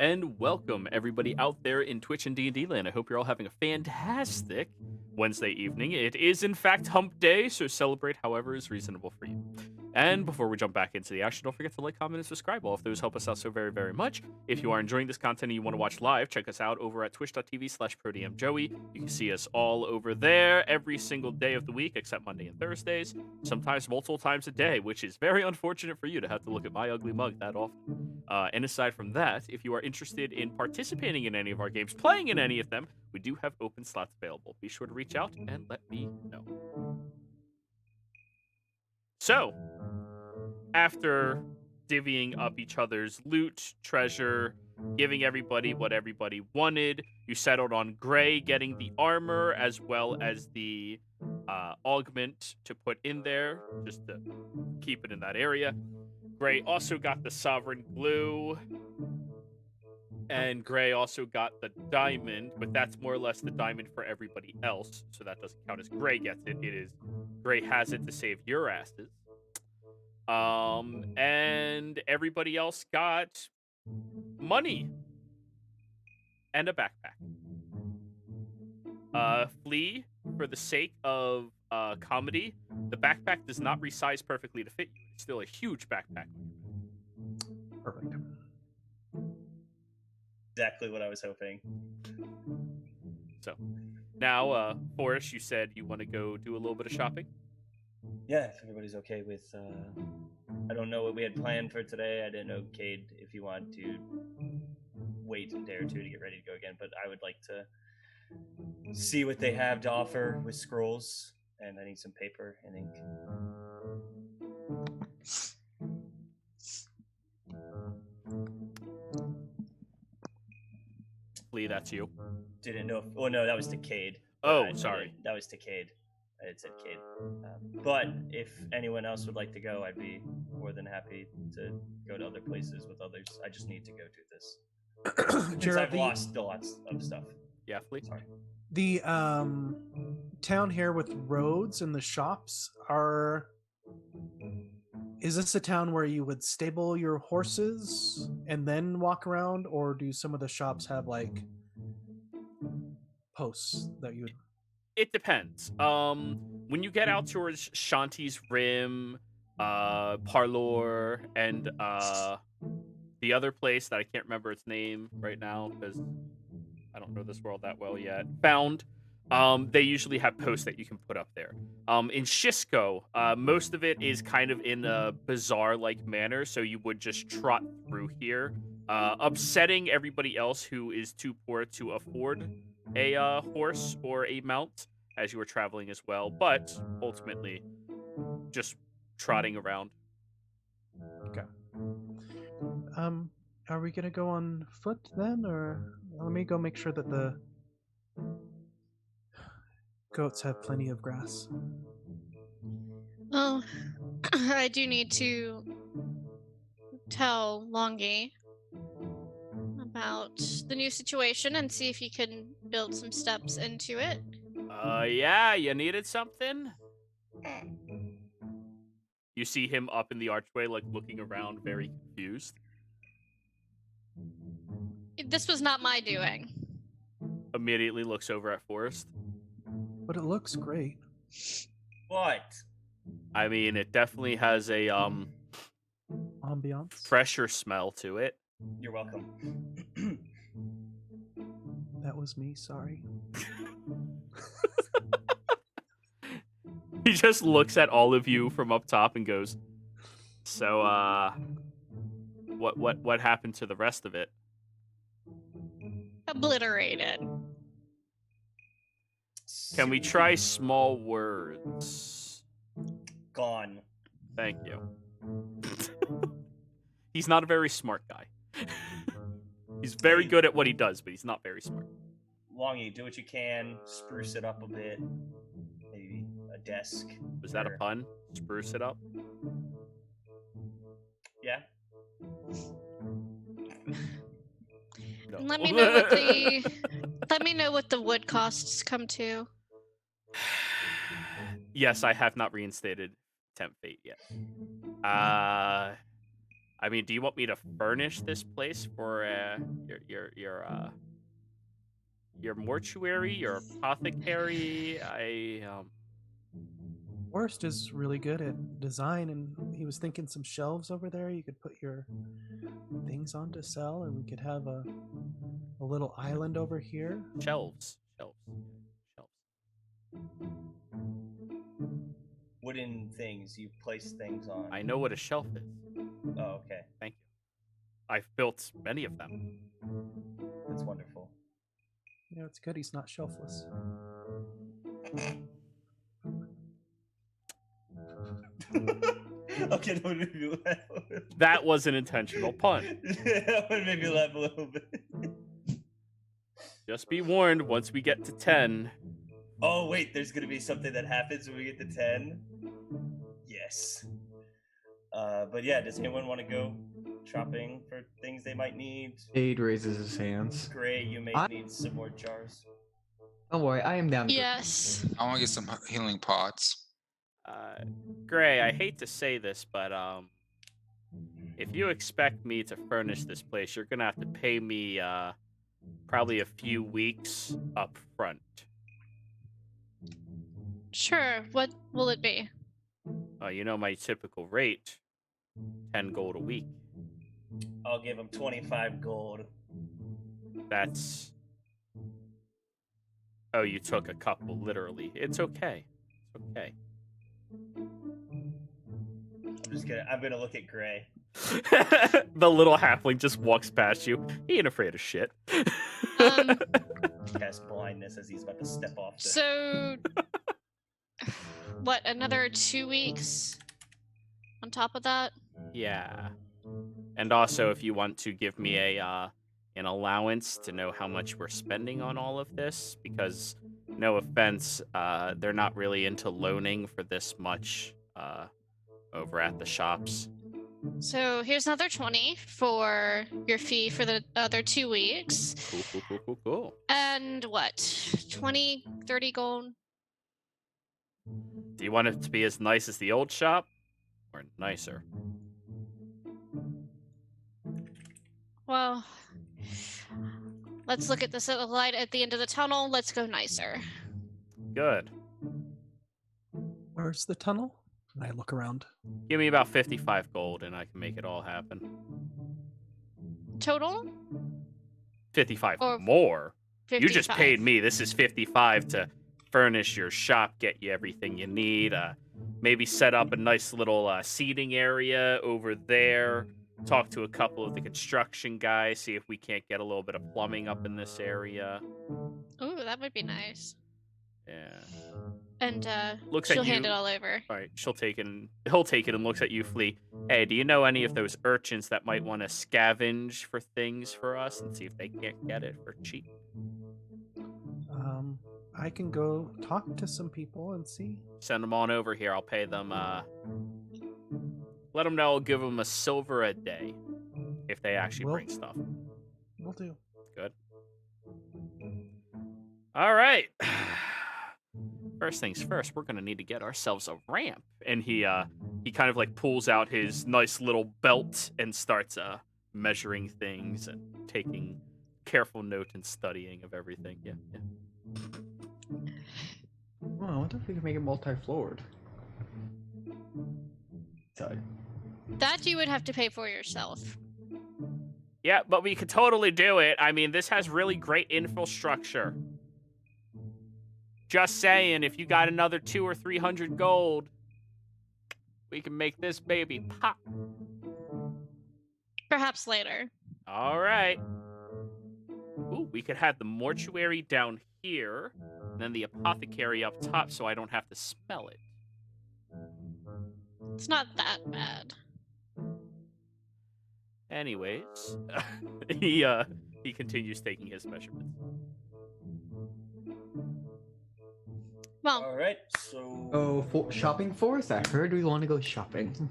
and welcome everybody out there in Twitch and D&D land. I hope you're all having a fantastic Wednesday evening. It is in fact hump day, so celebrate however is reasonable for you. And before we jump back into the action, don't forget to like, comment, and subscribe. All of those help us out so very, very much. If you are enjoying this content and you want to watch live, check us out over at twitch.tv/ProDMJoey. You can see us all over there every single day of the week, except Monday and Thursdays, sometimes multiple times a day, which is very unfortunate for you to have to look at my ugly mug that often. And aside from that, if you are interested in participating in any of our games, playing in any of them, we do have open slots available. Be sure to reach out and let me know. So, after divvying up each other's loot, treasure, giving everybody what everybody wanted, you settled on Gray getting the armor as well as the augment to put in there, just to keep it in that area. Gray also got the Sovereign Glue, and Gray also got the diamond, but that's more or less the diamond for everybody else, so that doesn't count as Gray gets it. It is Gray has it to save your asses. And everybody else got money and a backpack. Flea, for the sake of comedy, the backpack does not resize perfectly to fit you. It's still a huge backpack. Perfect. Exactly what I was hoping. So, now, Forrest, you said you want to go do a little bit of shopping? Yeah, if everybody's okay with, I don't know what we had planned for today. I didn't know, Cade, if you want to wait a day or two to get ready to go again, but I would like to see what they have to offer with scrolls, and I need some paper and ink. Lee, that's you. Didn't know if, oh no, that was to Cade. Sorry. That was to Cade. I had said Cade. But if anyone else would like to go, I'd be more than happy to go to other places with others. I just need to go do this. Because I've lost lots of stuff. Yeah, Flea? Sorry. The town here with roads and the shops are... Is this a town where you would stable your horses and then walk around, or do some of the shops have like posts that you would... It depends. When you get out towards Shanti's Rim, Parlor, and the other place that I can't remember its name right now because I don't know this world that well yet. Found. They usually have posts that you can put up there. In Shisco, most of it is kind of in a bazaar-like manner, so you would just trot through here, upsetting everybody else who is too poor to afford a horse or a mount as you were traveling as well, but ultimately just trotting around. Okay. Are we gonna go on foot then, or let me go make sure that the goats have plenty of grass? Well, I do need to tell Longy about the new situation and see if he can build some steps into it. Yeah, you needed something? You see him up in the archway, like, looking around, very confused. This was not my doing. Immediately looks over at Forrest. But it looks great. What? I mean, it definitely has a, Ambiance. fresher smell to it. You're welcome. That was me, sorry. He just looks at all of you from up top and goes, so, what happened to the rest of it? Obliterated. Can we try small words? Gone. Thank you. He's not a very smart guy. He's very good at what he does, but he's not very smart. Longy, do what you can. Spruce it up a bit. Maybe a desk. Was that a pun? Spruce it up? Yeah. No. And let me know what the wood costs come to. Yes, I have not reinstated Temp Fate yet. I I mean, do you want me to furnish this place for your mortuary, your apothecary? Worst is really good at design, and he was thinking some shelves over there you could put your things on to sell, and we could have a little island over here. Shelves. Wooden things you place things on. I know what a shelf is. Oh, okay. Thank you. I've built many of them. That's wonderful. You know, it's good he's not shelfless. Okay, that would make me laugh. That was an intentional pun. That would make me laugh a little bit. Just be warned, once we get to 10... Oh, wait, there's going to be something that happens when we get to 10? Yes. But yeah, does anyone want to go shopping for things they might need? Aid raises his hands. Gray, you may need some more jars. Don't worry, I am down. Yes. I want to get some healing pots. Gray, I hate to say this, but if you expect me to furnish this place, you're gonna have to pay me probably a few weeks up front. Sure. What will it be? You know my typical rate, 10 gold a week. I'll give him 25 gold. That's... Oh, you took a couple, literally. It's okay. It's okay. I'm gonna look at Gray. The little halfling just walks past you. He ain't afraid of shit. Cast blindness as he's about to step off. So, what? Another 2 weeks on top of that? Yeah. And also, if you want to give me an allowance to know how much we're spending on all of this, because no offense, they're not really into loaning for this much over at the shops. So here's another 20 for your fee for the other 2 weeks. Cool. And what? 20, 30 gold? Do you want it to be as nice as the old shop? Or nicer? Well, let's look at this light at the end of the tunnel. Let's go nicer. Good. Where's the tunnel? And I look around. Give me about 55 gold and I can make it all happen. Total? 55 Or more? 55. You just paid me. This is 55 to furnish your shop, get you everything you need. Maybe set up a nice little seating area over there. Talk to a couple of the construction guys, see if we can't get a little bit of plumbing up in this area. Ooh, that would be nice. Yeah. And Looks she'll at you. hand it all over. All right, he'll take it and looks at you, Flea. Hey, do you know any of those urchins that might want to scavenge for things for us and see if they can't get it for cheap? I can go talk to some people and see. Send them on over here. I'll pay them. Let them know I'll give them a silver a day if they actually bring stuff. Will do. Good. All right. First things first, we're gonna need to get ourselves a ramp. And he kind of like pulls out his nice little belt and starts measuring things and taking careful note and studying of everything. Yeah. Oh, I wonder if we can make it multi-floored. Sorry. That you would have to pay for yourself. Yeah, but we could totally do it. I mean, this has really great infrastructure. Just saying, if you got another 200 or 300 gold, we can make this baby pop. Perhaps later. All right. Ooh, we could have the mortuary down here, and then the apothecary up top so I don't have to smell it. It's not that bad. Anyways, he continues taking his measurements. Well, All right, so Oh, shopping for us? I heard we want to go shopping.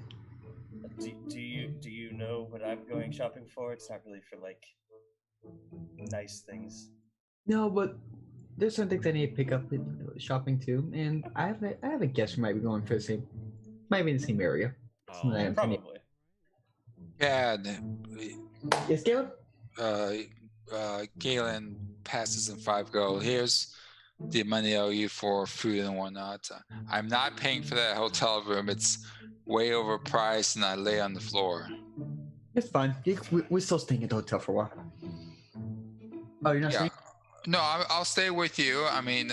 do you know what I'm going shopping for? It's not really for like nice things. No, but there's some things I need to pick up with shopping too, and I have a guess we might be going for the same, might be in the same area. Oh, Probably. Cad, Yes, Caleb? Galen passes him 5 gold. Here's the money I owe you for food and whatnot. I'm not paying for that hotel room. It's way overpriced, and I lay on the floor. It's fine. We're still staying at the hotel for a while. Oh, you're not Yeah. staying? No, I'll stay with you. I mean,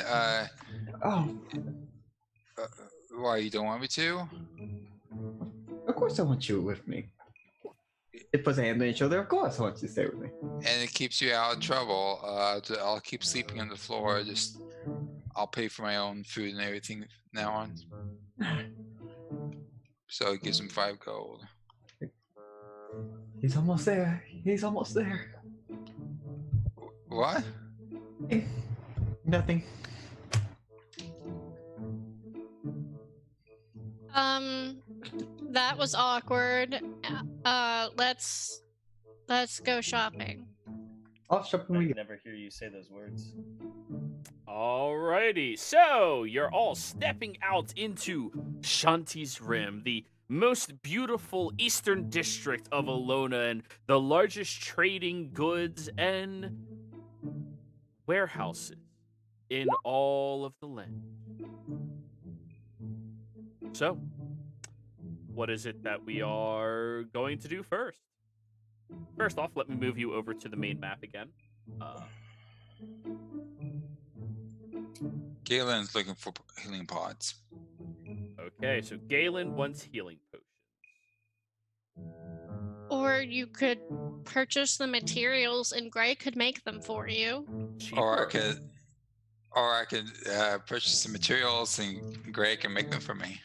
Oh, why, you don't want me to? of course I want you with me. It puts a hand on each other. Of course I want you to stay with me. And it keeps you out of trouble. I'll keep sleeping on the floor. I'll pay for my own food and everything from now on. So it gives him 5 gold. He's almost there. He's almost there. What? Nothing. That was awkward. Let's go shopping. Off shopping I we could go. never hear you say those words. Alrighty, so you're all stepping out into Shanti's Rim, the most beautiful eastern district of Alona and the largest trading goods and warehouses in all of the land. So, what is it that we are going to do first? First off, let me move you over to the main map again. Galen's looking for healing pods. Okay, so Galen wants healing potions. Or you could purchase the materials and Gray could make them for you. Or I Cheaper. could purchase the materials and Gray can make them for me.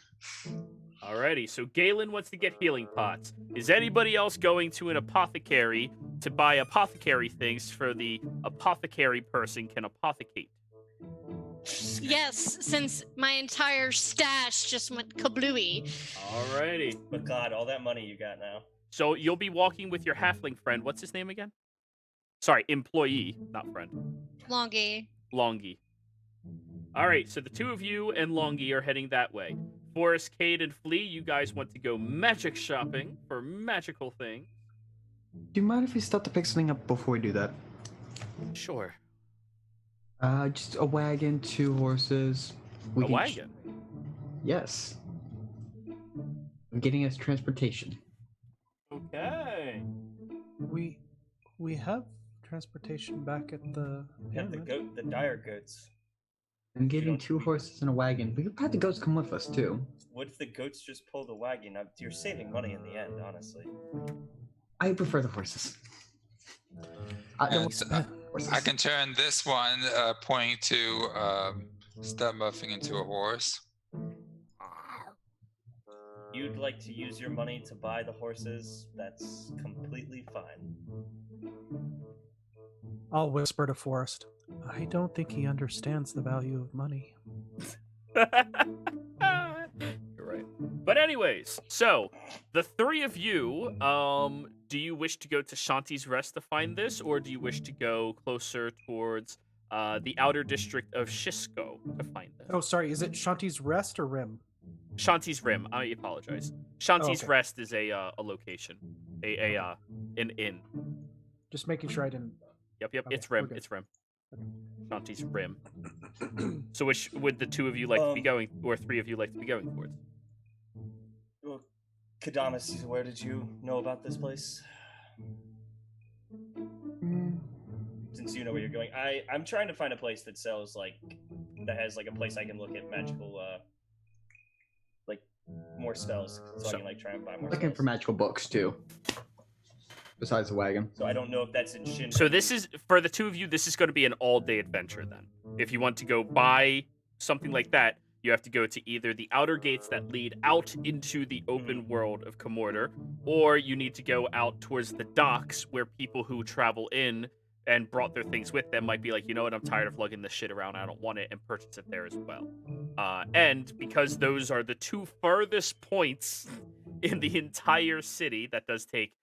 Alrighty, so Galen wants to get healing pots. Is anybody else going to an apothecary to buy apothecary things for the apothecary person can apothecate? Yes, since my entire stash just went kablooey. Alrighty. But God, all that money you got now. So you'll be walking with your halfling friend. What's his name again? Sorry, employee, not friend. Longy. Longy. Alright, so the two of you and Longy are heading that way. Forrest, Cade, and Flea, you guys want to go magic shopping for magical things. Do you mind if we stop to pick something up before we do that? Sure. Just a wagon, 2 horses. A wagon? Yes. I'm getting us transportation. Okay. We have transportation back at the We have pyramid. the dire goats. I'm getting don't- 2 horses and a wagon. We could have the goats come with us too. What if the goats just pull the wagon? You're saving money in the end, honestly. I prefer the horses. I And don't so- horses. I can turn this one, pointing to stub muffing into a horse. You'd like to use your money to buy the horses? That's completely fine. I'll whisper to Forrest. I don't think he understands the value of money. You're right. But anyways, so the 3 of you, do you wish to go to Shanti's Rest to find this, or do you wish to go closer towards the outer district of Shisco to find this? Oh, sorry. Is it Shanti's Rest or Rim? Shanti's Rim. I apologize. Shanti's okay. Rest is a location, an inn. Just making sure I didn't. Yep. Okay, It's Rim. we're good. It's Rim. Shanti's Rim. So which would the 2 of you like to be going, or 3 of you like to be going towards? Well, Kadamas, where did you know about this place? Since you know where you're going, I'm trying to find a place that sells that has a place I can look at magical more spells, so I can try and buy more. Looking spells. for magical books too. Besides the wagon. So I don't know if that's in Shin. So this is, for the 2 of you, this is going to be an all-day adventure then. If you want to go buy something like that, you have to go to either the outer gates that lead out into the open world of Comorder, or you need to go out towards the docks where people who travel in and brought their things with them might be like, you know what, I'm tired of lugging this shit around, I don't want it, and purchase it there as well. And because those are the 2 furthest points in the entire city, that does take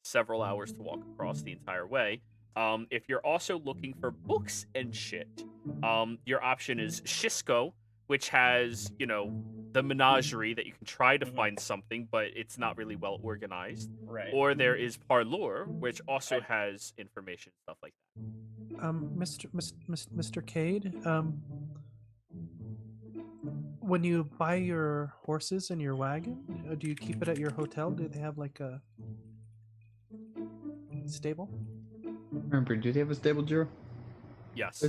several hours to walk across the entire way. If you're also looking for books and shit, your option is Shisco, which has, the menagerie that you can try to Mhm. find something, but it's not really well organized. Right. Or there is Parlour, which also has information, stuff like that. Mr. Cade, when you buy your horses and your wagon, do you keep it at your hotel? Do they have like a stable? Remember, do they have a stable, Drew? Yes.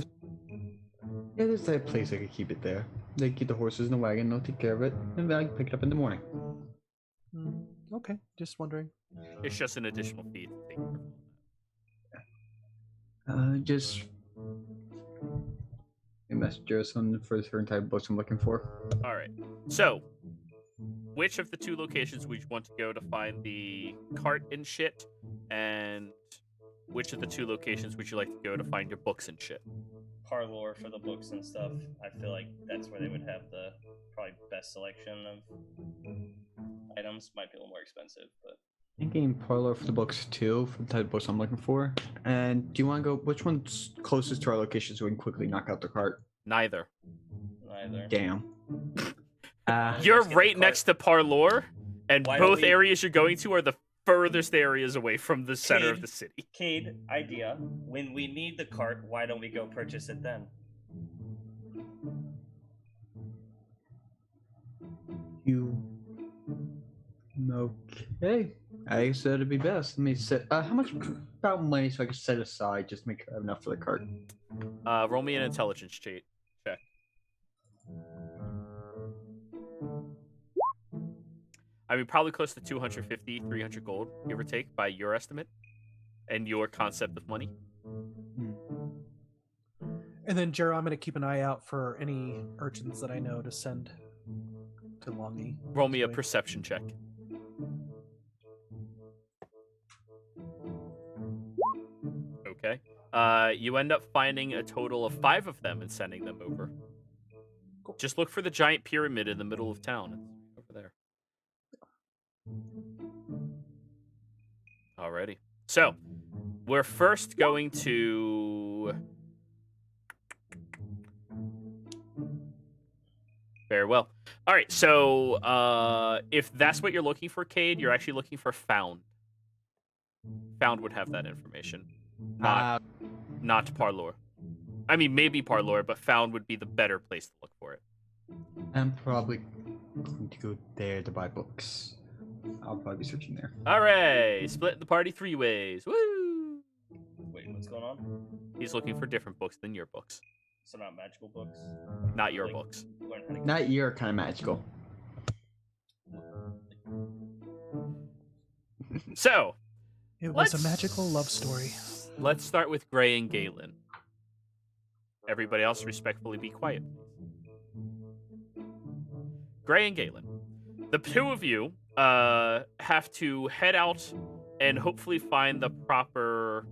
Yeah, there's a place I could keep it there. They keep the horses in the wagon, they'll take care of it, and then I can pick it up in the morning. Okay, just wondering. It's just an additional fee to take care of. Just a messenger or something for a certain type of books I'm looking for. All right. So, which of the two locations would you want to go to find the cart and shit? And which of the two locations would you like to go to find your books and shit? Parlour for the books and stuff. I feel like that's where they would have the probably best selection of items. Might be a little more expensive, but Thinking Parlour for the books too, for the type of books I'm looking for. And do you want to go? Which one's closest to our location so we can quickly knock out the cart? Neither. neither. Damn. You're Let's get the right cart. next to Parlour, and Why don't both we- areas you're going to are the furthest areas away from the center of Cade. the city. Cade, idea. When we need the cart, why don't we go purchase it then? You. Okay. I said it'd be best. Let me set. How much about money so I can set aside just to make sure I have enough for the cart? Roll me an intelligence check. I mean, probably close to 250, 300 gold, give or take, by your estimate and your concept of money. And then, Jero, I'm going to keep an eye out for any urchins that I know to send to Longy. Roll me a perception check. Okay. You end up finding a total of 5 of them and sending them over. Cool. Just look for the giant pyramid in the middle of town. It's over there. Alrighty. So, we're first going to... Very well. All right, so if that's what you're looking for, Cade, you're actually looking for Found. Found would have that information. Not Parlour. I mean, maybe Parlour, but Found would be the better place to look for it. I'm probably going to go there to buy books. I'll probably be searching there. All right, split the party 3 ways. Woo! Wait, what's going on? He's looking for different books than your books. So not magical books? Not your Like, books. learn how to Not your kind of magical. So, It was Let's- a magical love story. let's start with Gray and Galen. Everybody else respectfully be quiet. Gray and Galen. The two of you have to head out and hopefully find the proper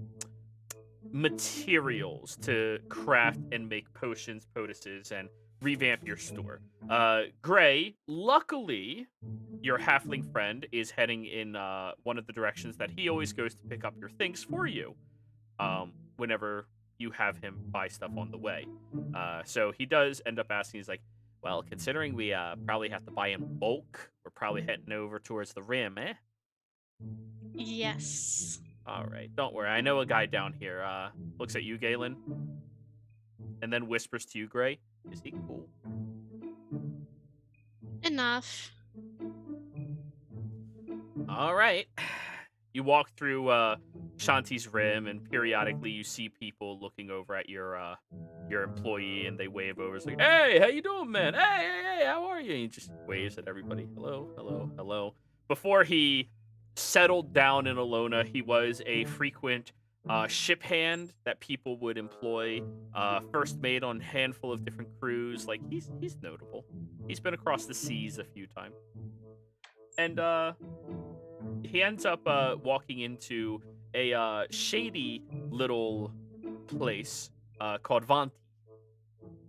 materials to craft and make potions, potuses, and revamp your store. Gray, luckily, your halfling friend is heading in one of the directions that he always goes to pick up your things for you whenever you have him buy stuff on the way. So he does end up asking, he's like, well, considering we probably have to buy in bulk, we're probably heading over towards the rim, eh? Yes. All right, don't worry. I know a guy down here. Looks at you, Galen, and then whispers to you, Gray. Is he cool? Enough. All right. You walk through Shanti's rim, and periodically you see people looking over at your employee, and they wave over. It's like, "Hey, how you doing, man? Hey, how are you?" And he just waves at everybody. Hello, hello, hello. Before he settled down in Alona, he was a frequent ship hand that people would employ. First mate on a handful of different crews. Like he's notable. He's been across the seas a few times, and he ends up walking into a shady little place called Vanti,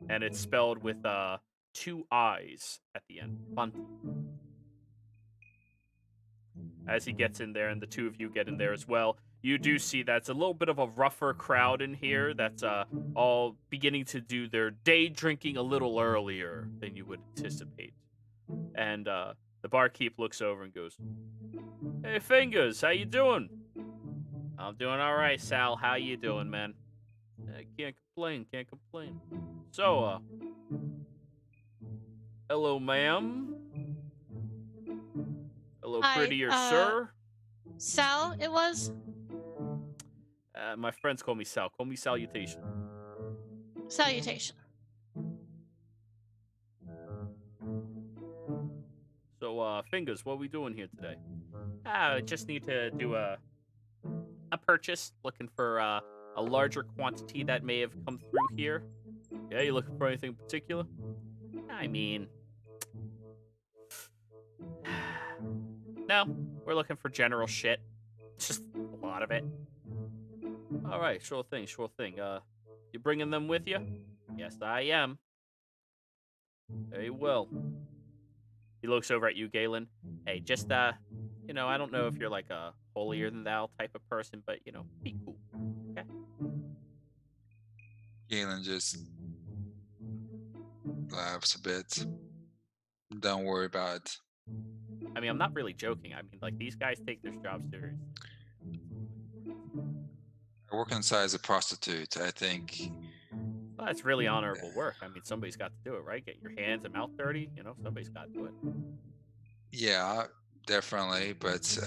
and it's spelled with 2 I's at the end. Vanti. As he gets in there, and the two of you get in there as well, you do see that's a little bit of a rougher crowd in here that's all beginning to do their day drinking a little earlier than you would anticipate. And the barkeep looks over and goes, "Hey, Fingers, how you doing?" "I'm doing all right, Sal. How you doing, man?" Can't complain, can't complain. So, hello, ma'am. Hello, Hi, prettier sir. Sal, it was? My friends call me Sal. Call me Salutation. Salutation. So, Fingers, what are we doing here today? I just need to do a purchase. Looking for a larger quantity that may have come through here. Yeah, you looking for anything in particular? I mean, no, we're looking for general shit. Just a lot of it. All right, sure thing, sure thing. You bringing them with you? Yes, I am. Very well. He looks over at you, Galen. Hey, just, you know, I don't know if you're like a holier than thou type of person, but, you know, be cool. Okay? Galen just laughs a bit. Don't worry about it. I mean, I'm not really joking. I mean, like, these guys take their job seriously. I work inside as a prostitute. I think Well, that's really honorable work. I mean, somebody's got to do it, right? Get your hands and mouth dirty. You know, somebody's got to do it. yeah, definitely, but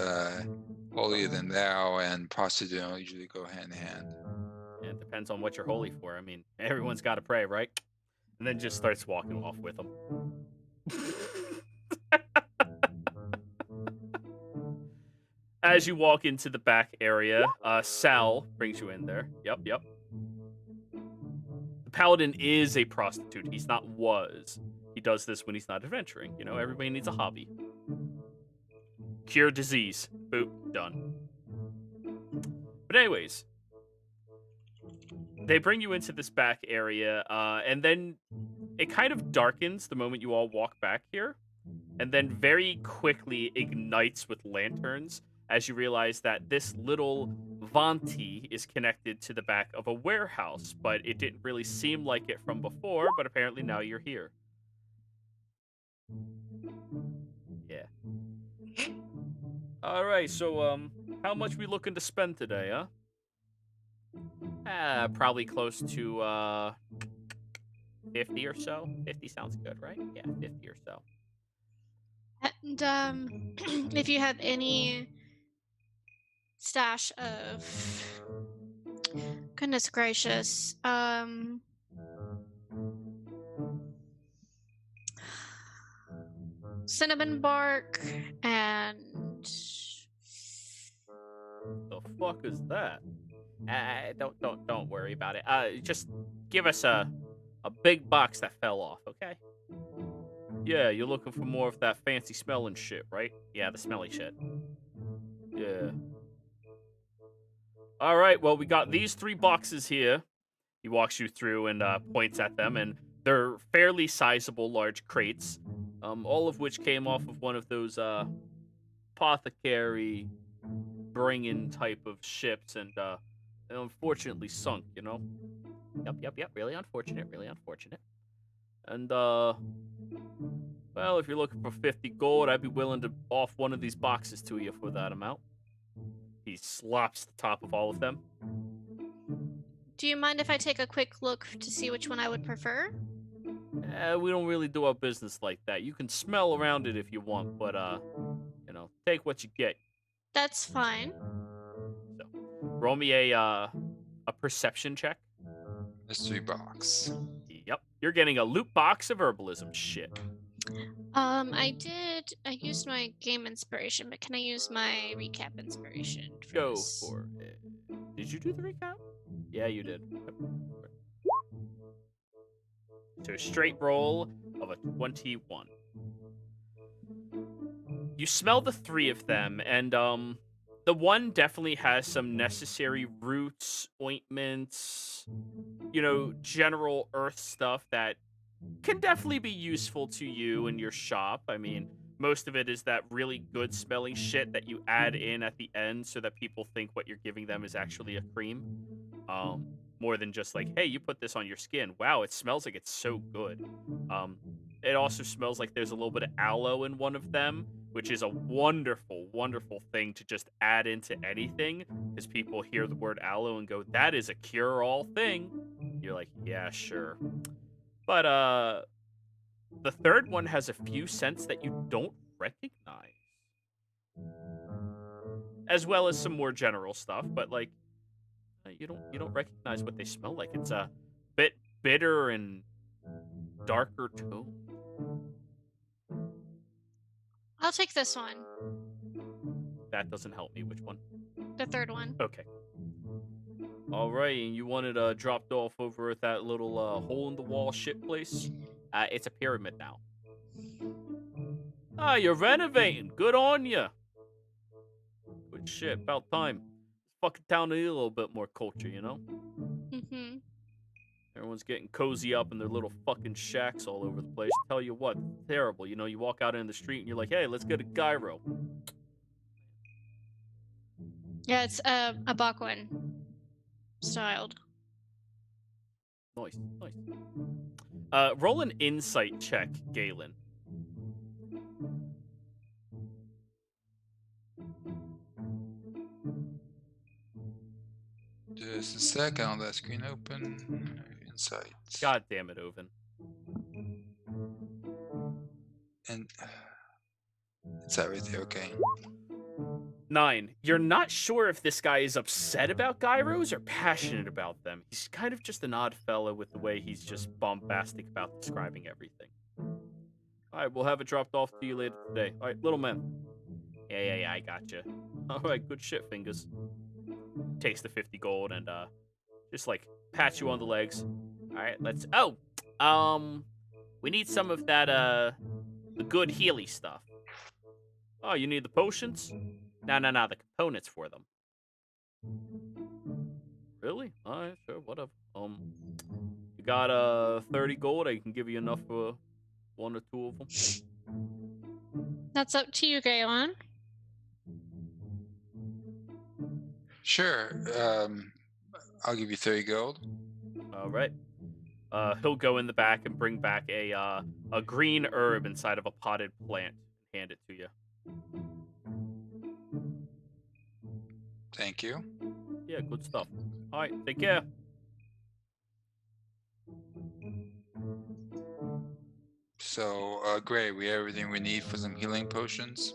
holier than thou and prostitute don't usually go hand in hand. Yeah, it depends on what you're holy for. I mean, everyone's got to pray, right? And then just starts walking off with them. As you walk into the back area, Sal brings you in there. Yep. The paladin is a prostitute. He's not was. He does this when he's not adventuring. You know, everybody needs a hobby. Cure disease. Boop. Done. But anyways, they bring you into this back area, and then it kind of darkens the moment you all walk back here, and then very quickly ignites with lanterns as you realize that this little Vanti is connected to the back of a warehouse, but it didn't really seem like it from before, but apparently now you're here. Yeah. All right, so how much we looking to spend today, huh? Probably close to 50 or so. 50 sounds good, right? Yeah, 50 or so. And if you have any stash of, goodness gracious, cinnamon bark and The fuck is that? Don't worry about it. Just give us a big box that fell off, okay? Yeah, you're looking for more of that fancy smelling shit, right? Yeah, the smelly shit. Yeah. All right, well, we got these 3 boxes here. He walks you through and points at them, and they're fairly sizable large crates, all of which came off of one of those apothecary bringing type of ships, and unfortunately sunk, you know? Yep. Really unfortunate, really unfortunate. And, well, if you're looking for 50 gold, I'd be willing to off one of these boxes to you for that amount. He slops the top of all of them. do you mind if I take a quick look to see which one I would prefer? We don't really do our business like that. You can smell around it if you want, but, you know, take what you get. That's fine. So, roll me a perception check. Mystery box. Yep. You're getting a loot box of herbalism shit. I used my game inspiration, but can I use my recap inspiration? Go this? for it. Did you do the recap? Yeah, you did. Yep. So straight roll of a 21. You smell the 3 of them, and the one definitely has some necessary roots, ointments, you know, general earth stuff that can definitely be useful to you in your shop. I mean, Most of it is that really good smelling shit that you add in at the end so that people think what you're giving them is actually a cream. More than just like, hey, you put this on your skin. Wow, it smells like it's so good. It also smells like there's a little bit of aloe in one of them, which is a wonderful, wonderful thing to just add into anything, because people hear the word aloe and go, that is a cure-all thing. You're like, yeah, sure. But, the third one has a few scents that you don't recognize. As well as some more general stuff, but like you don't recognize what they smell like. It's a bit bitter and darker tone. I'll take this one. That doesn't help me. Which one? The third one. Okay. All right, and you want it dropped off over at that little hole in the wall shit place? It's a pyramid now. Ah, you're renovating. Good on you. Good shit. About time. Fucking town need a little bit more culture, you know? Mm-hmm. Everyone's getting cozy up in their little fucking shacks all over the place. Tell you what, terrible. You know, you walk out in the street and you're like, hey, let's get a gyro. Yeah, it's a Bakuan styled. Nice, nice. Roll an insight check, Galen. Just a sec, I'll let that screen open. Insight. God damn it, Oven. And it's everything, okay. 9. You're not sure if this guy is upset about gyros or passionate about them. He's kind of just an odd fellow with the way he's just bombastic about describing everything. Alright, we'll have it dropped off to you later today. Alright, little man. Yeah, I gotcha. Alright, good shit, Fingers. Takes the 50 gold and, just, like, pats you on the legs. Alright, let's... Oh! We need some of that, the good Healy stuff. Oh, you need the potions? No, the components for them. Really? Alright, sure, whatever. You got, 30 gold? I can give you enough for 1 or 2 of them. That's up to you, Galen. Sure. I'll give you 30 gold. Alright. He'll go in the back and bring back a green herb inside of a potted plant and hand it to you. Thank you. Yeah, good stuff. Alright, take care. So, Gray, we have everything we need for some healing potions?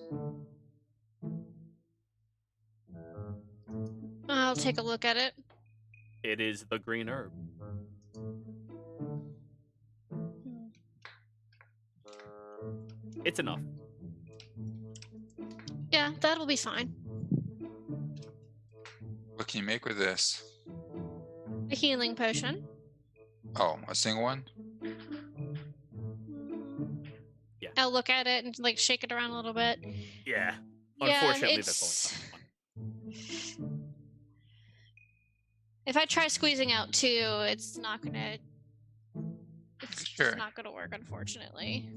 I'll take a look at it. It is the green herb. It's enough. Yeah, that'll be fine. What can you make with this? A healing potion. Oh, a single one? Yeah. I'll look at it and like shake it around a little bit. Yeah. Yeah, Unfortunately, it's... that's only one. If I try squeezing out 2, it's not gonna... It's Sure. just not gonna work, unfortunately.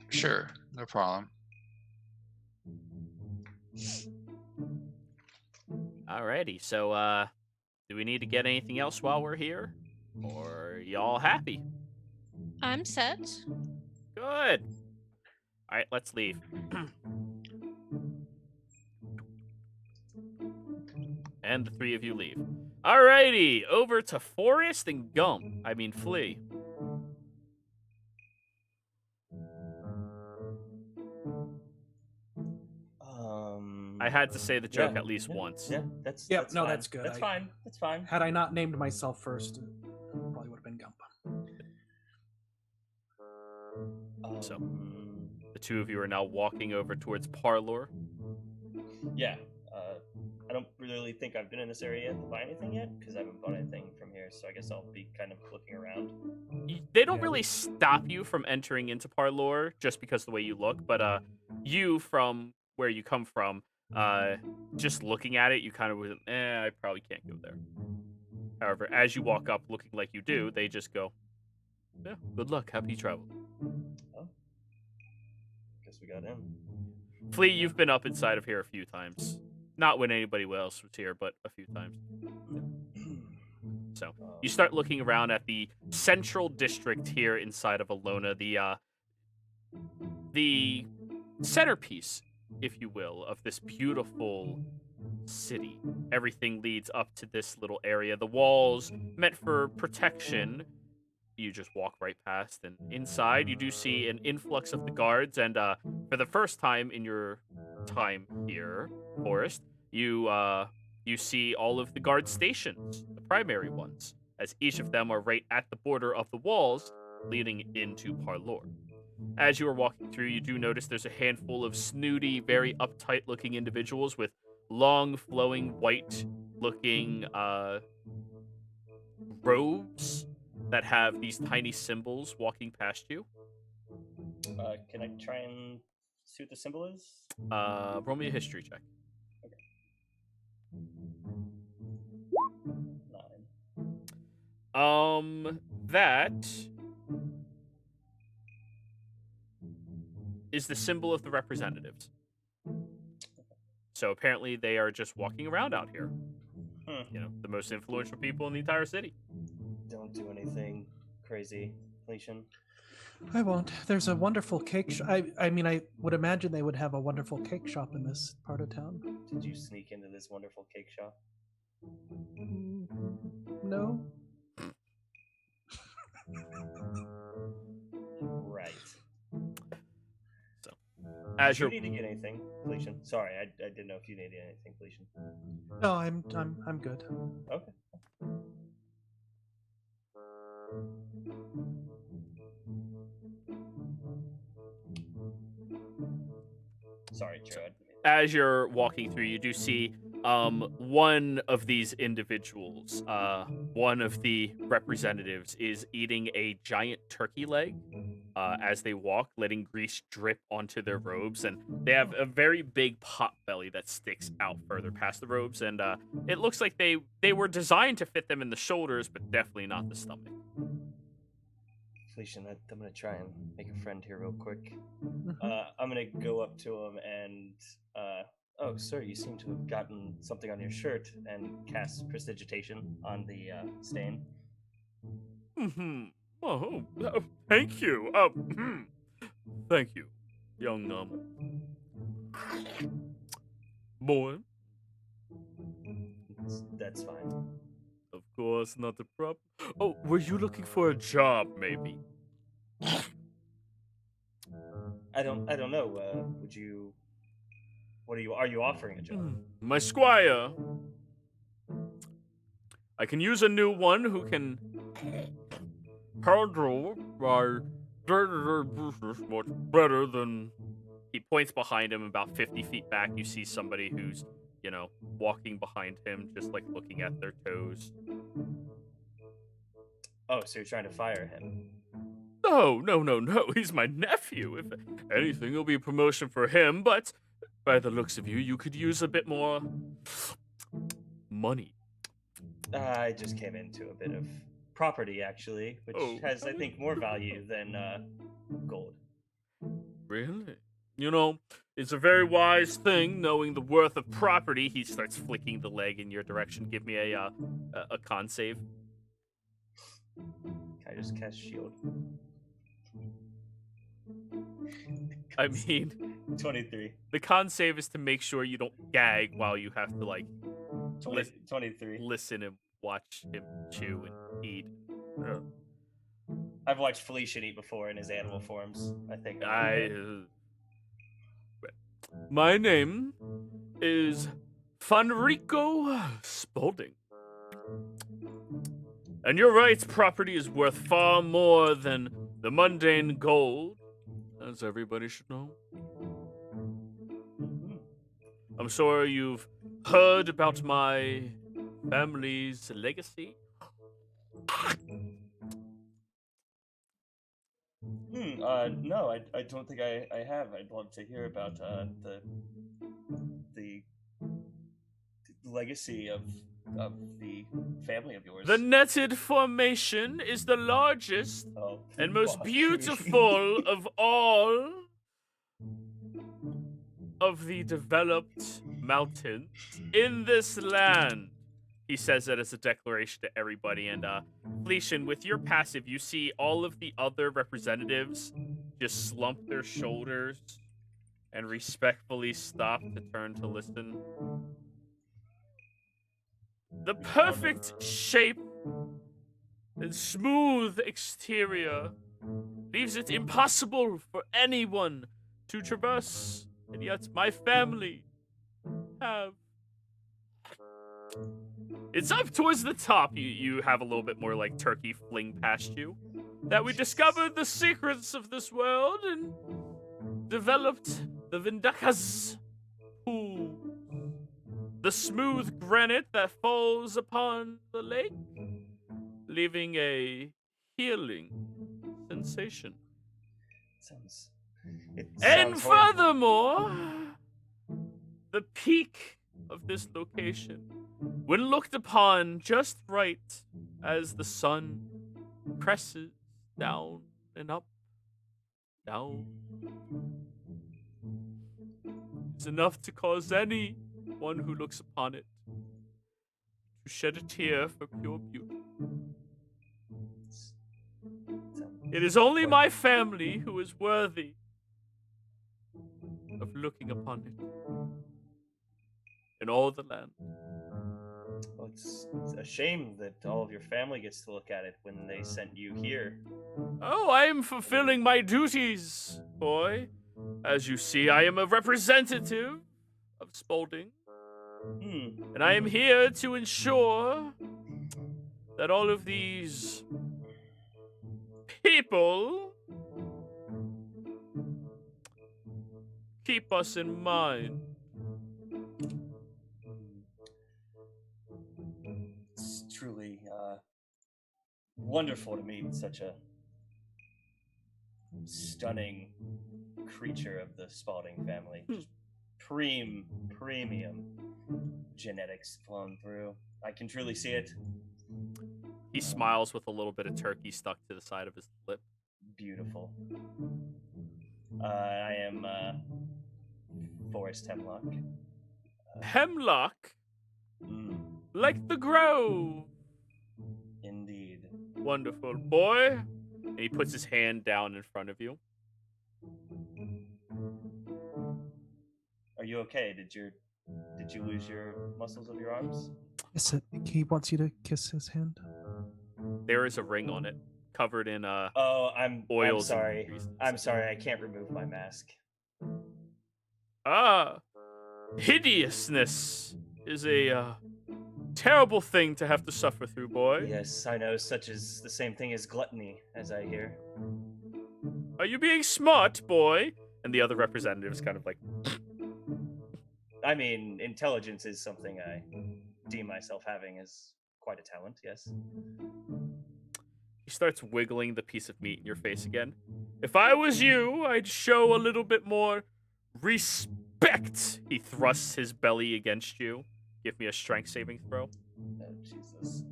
Sure, no problem. Alrighty, so, do we need to get anything else while we're here? Or are y'all happy? I'm set. Good. Alright, let's leave. And the 3 of you leave. Alrighty, over to Forrest and Gump. I mean, Flea. I had to say the joke at least once. Yeah, that's Yep, that's no, fine. that's good. That's fine. That's fine. Had I not named myself first, it probably would have been Gump. So, the 2 of you are now walking over towards Parlor. Yeah. I don't really think I've been in this area to buy anything yet, because I haven't bought anything from here, so I guess I'll be kind of looking around. They don't really stop you from entering into Parlor just because of the way you look, but you, from where you come from, just looking at it, you kind of was, I probably can't go there. However, as you walk up looking like you do, they just go, yeah, good luck, happy travel. Oh. Guess we got in. Flea, you've been up inside of here a few times. Not when anybody else was here, but a few times. So you start looking around at the central district here inside of Alona, the centerpiece, if you will, of this beautiful city. Everything leads up to this little area. The walls meant for protection. You just walk right past, and inside you do see an influx of the guards. And for the first time in your time here, Forrest, you see all of the guard stations, the primary ones, as each of them are right at the border of the walls leading into Parlor. As you are walking through, you do notice there's a handful of snooty, very uptight-looking individuals with long, flowing, white-looking robes that have these tiny symbols walking past you. Can I try and see what the symbol is? Roll me a history check. Okay. 9. That is the symbol of the representatives. So apparently they are just walking around out here. You know, the most influential people in the entire city. Don't do anything crazy, Felician. I won't. There's a wonderful cake shop. I mean, I would imagine they would have a wonderful cake shop in this part of town. Did you sneak into this wonderful cake shop? No. Right. So, as you you're need to get anything, Felician? Sorry, I didn't know if you needed anything, Felician. No, I'm good. Okay. Sorry, Joe. as you're walking through, you do see one of these individuals, one of the representatives, is eating a giant turkey leg as they walk, letting grease drip onto their robes. And they have a very big pot belly that sticks out further past the robes. And it looks like they were designed to fit them in the shoulders, but definitely not the stomach. Felician, I'm going to try and make a friend here real quick. I'm going to go up to him and, oh, sir, you seem to have gotten something on your shirt, and cast prestidigitation on the stain. Mm-hmm. Oh, thank you. Thank you, young boy. That's fine. Of course, not a problem. Oh, were you looking for a job, maybe? I don't know. Are you offering a job? My squire. I can use a new one who can handle my business much better than... He points behind him about 50 feet back. You see somebody who's, walking behind him, just like looking at their toes. Oh, so you're trying to fire him? No. He's my nephew. If anything, it'll be a promotion for him, but by the looks of you, you could use a bit more money. I just came into a bit of property, actually, which has, I think, more value than gold. Really? It's a very wise thing, knowing the worth of property. He starts flicking the leg in your direction. Give me a con save. Can I just cast shield? I mean... 23. The con save is to make sure you don't gag while you have to, 23. Listen and watch him chew and eat. I've watched Felician eat before in his animal forms, I think. My name is Fenrico Spaulding. And you're right, property is worth far more than the mundane gold, as everybody should know. I'm sure you've heard about my family's legacy. No, I don't think I have. I'd love to hear about the legacy of the family of yours. The netted formation is the largest and most beautiful of all of the developed mountains in this land. He says it as a declaration to everybody. And Felician, with your passive, you see all of the other representatives just slump their shoulders and respectfully stop to turn to listen. The perfect shape and smooth exterior leaves it impossible for anyone to traverse, and yet my family have. It's up towards the top. You have a little bit more like turkey fling past you. That we discovered the secrets of this world and developed the Vindakas pool. The smooth granite that falls upon the lake, leaving a healing sensation. It And sounds horrible. furthermore, the peak of this location, when looked upon just right as the sun presses down and up, down, is enough to cause anyone who looks upon it to shed a tear for pure beauty. It is only my family who is worthy of looking upon it in all the land. Well, it's a shame that all of your family gets to look at it when they sent you here. Oh, I am fulfilling my duties, boy. As you see, I am a representative of Spalding, and I am here to ensure that all of these people keep us in mind. It's truly wonderful to meet such a stunning creature of the Spalding family. Just premium genetics flowing through. I can truly see it. He smiles with a little bit of turkey stuck to the side of his lip. Beautiful. I am Forest Hemlock. Hemlock? Like the grove. Indeed. Wonderful, boy. And he puts his hand down in front of you. Are you okay? Did you lose your muscles of your arms? Yes, he wants you to kiss his hand. There is a ring on it, covered in Oh, I'm oils. sorry. And grease. I'm sorry. I can't remove my mask. Hideousness is a terrible thing to have to suffer through, boy. Yes, I know. Such is the same thing as gluttony, as I hear. Are you being smart, boy? And the other representatives kind of like. I mean, intelligence is something I deem myself having as quite a talent, yes. He starts wiggling the piece of meat in your face again. If I was you, I'd show a little bit more respect. He thrusts his belly against you. Give me a strength saving throw. Oh, Jesus.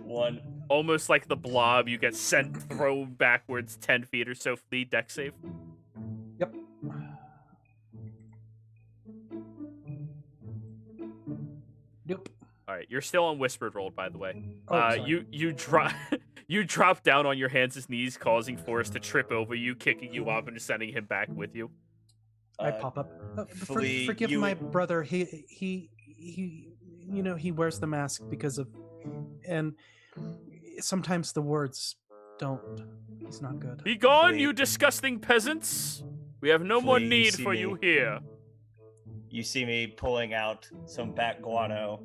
One. Almost like the blob, you get sent thrown backwards 10 feet or so. Flee deck save. Yep. Nope. All right, you're still on whispered roll, by the way. Oh, sorry. You drop you drop down on your hands and knees, causing Forrest to trip over you, kicking you up, and just sending him back with you. I pop up. Flea, Forgive you- my brother. He you know, he wears the mask because of, and sometimes the words don't. He's not good. Be gone, Flea. you disgusting peasants! We have no more Flea, you need see for me? you here. You see me pulling out some bat guano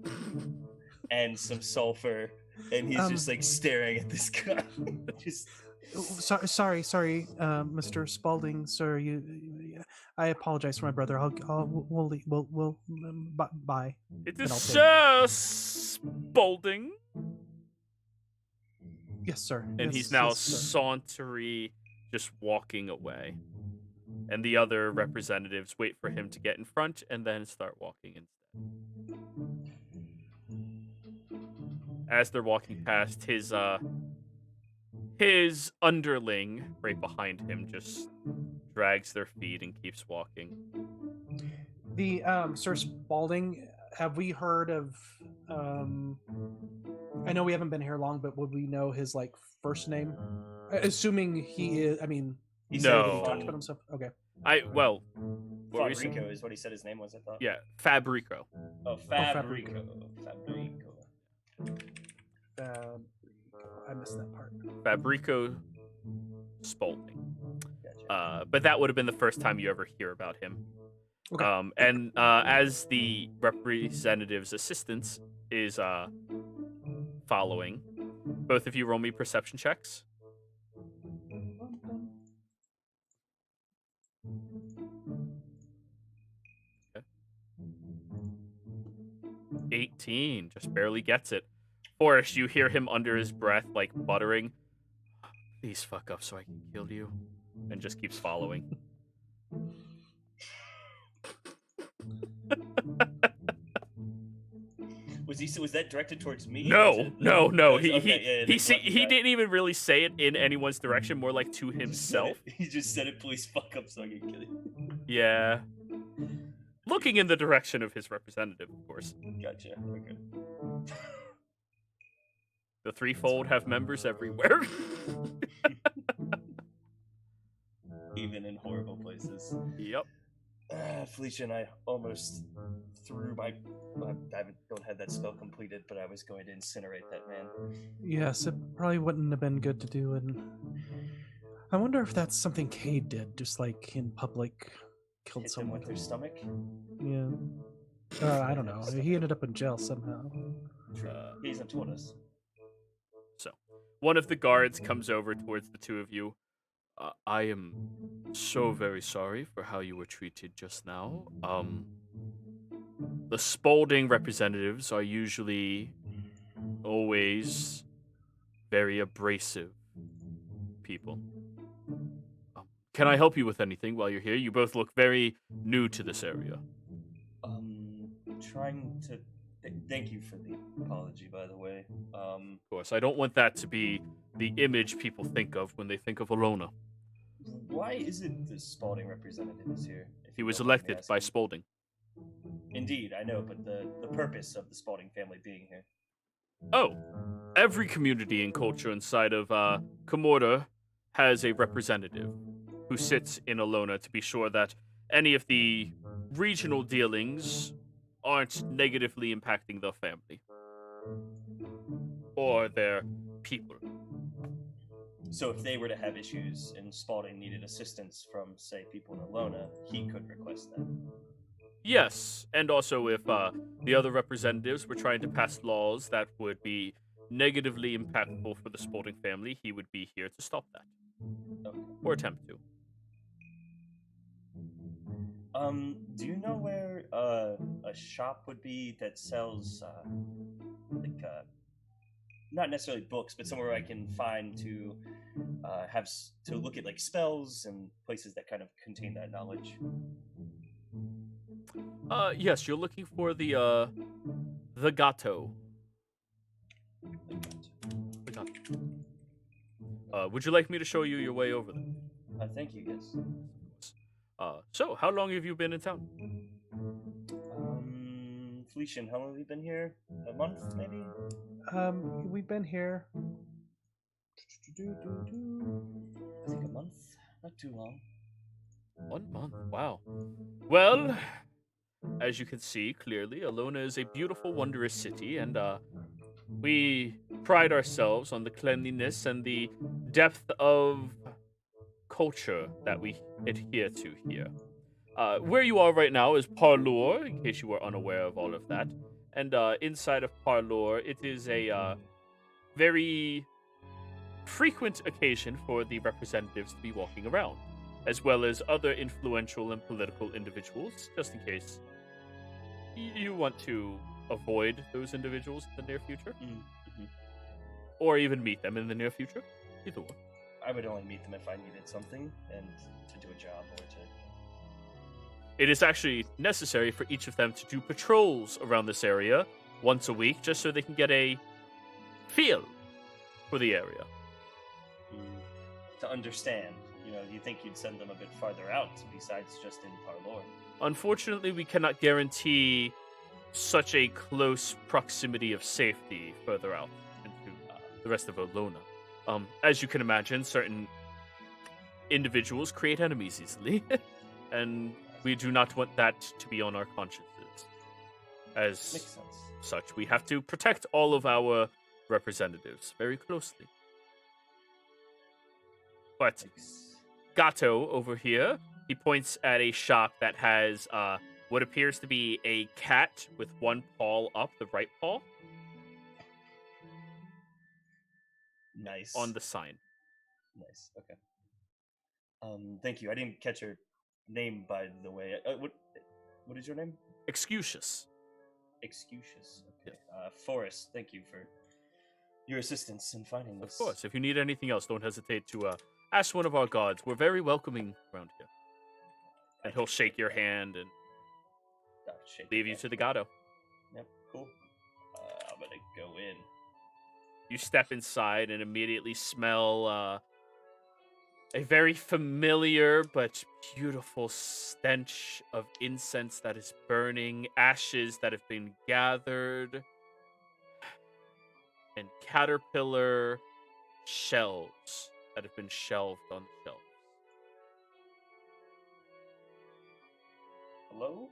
and some sulfur, and he's just like staring at this guy. Just Sorry, Mr. Spalding, sir. I apologize for my brother. We'll bye. It And is I'll take- Sir Spalding. Yes, sir. And Yes, he's now yes, sir. sauntery, just walking away. And the other representatives wait for him to get in front and then start walking instead. As they're walking past, His underling, right behind him, just drags their feet and keeps walking. The Sir Spalding, have we heard of? I know we haven't been here long, but would we know his like first name? Assuming he is. I mean, he said that he No. talked about himself. Okay. What were you saying? Fabrico is what he said his name was, I thought. Yeah, Fabrico. Oh, Fabrico. Fabrico. I missed that part. Fabrico Spalding. Gotcha. But that would have been the first time you ever hear about him. Okay. And as the representative's assistant is following, both of you roll me perception checks. 18, just barely gets it. Forrest, you hear him under his breath, like muttering, "Please fuck up so I can kill you," and just keeps following. Was that directed towards me? No. Okay, He didn't even really say it in anyone's direction, more like to himself. He just said it, please fuck up so I can kill you. Yeah. Looking in the direction of his representative, of course. Gotcha. Okay. The threefold have members everywhere. Even in horrible places. Yep. Felicia and I almost threw my... I don't have that spell completed, but I was going to incinerate that man. Yes, it probably wouldn't have been good to do, and I wonder if that's something Cade did, just like in public, killed Hit them someone with their stomach. Yeah. I don't know. He ended up in jail somehow. He hasn't told us. So, one of the guards comes over towards the two of you. I am so very sorry for how you were treated just now. The Spalding representatives are usually always very abrasive people. Can I help you with anything while you're here? You both look very new to this area. Trying to... Thank you for the apology, by the way. Of course, I don't want that to be the image people think of when they think of Alona. Why isn't the Spalding representative is here? He was elected by Spalding. Indeed, I know, but the purpose of the Spalding family being here. Oh, every community and culture inside of Comorta has a representative who sits in Alona to be sure that any of the regional dealings aren't negatively impacting the family or their people. So if they were to have issues and Spalding needed assistance from, say, people in Alona, he could request that. Yes, and also if the other representatives were trying to pass laws that would be negatively impactful for the Spalding family, he would be here to stop that. Okay. Or attempt to. Do you know where a shop would be that sells not necessarily books, but somewhere I can find to to look at like spells and places that kind of contain that knowledge? Yes, you're looking for the Gato. The Gato. Would you like me to show you your way over there? Thank you, yes. So, how long have you been in town? Felician, how long have you been here? A month, maybe? We've been here. I think a month. Not too long. 1 month, wow. Well, as you can see clearly, Alona is a beautiful, wondrous city, and we pride ourselves on the cleanliness and the depth of culture that we adhere to here. Where you are right now is Parlour, in case you were unaware of all of that. And inside of Parlour, it is a very frequent occasion for the representatives to be walking around, as well as other influential and political individuals, just in case you want to avoid those individuals in the near future. Mm-hmm. Or even meet them in the near future. Either one. I would only meet them if I needed something and to do a job or to... It is actually necessary for each of them to do patrols around this area once a week, just so they can get a feel for the area. to understand. You think you'd send them a bit farther out besides just in Tarlor. Unfortunately, we cannot guarantee such a close proximity of safety further out into the rest of Olona. As you can imagine, certain individuals create enemies easily, and we do not want that to be on our consciences. As Makes sense. such, we have to protect all of our representatives very closely. But Gato over here, he points at a shop that has what appears to be a cat with one paw up, the right paw, Nice. on the sign. Nice. Okay. Thank you. I didn't catch your name, by the way. What is your name? Excusius. Excusius. Okay. Forrest, thank you for your assistance in finding this. Of course. If you need anything else, don't hesitate to ask one of our guards. We're very welcoming around here. And he'll shake your hand and leave you to the Gato. Yep, cool. I'm gonna go in. You step inside and immediately smell a very familiar but beautiful stench of incense that is burning, ashes that have been gathered, and caterpillar shells that have been shelved on the shelves. Hello?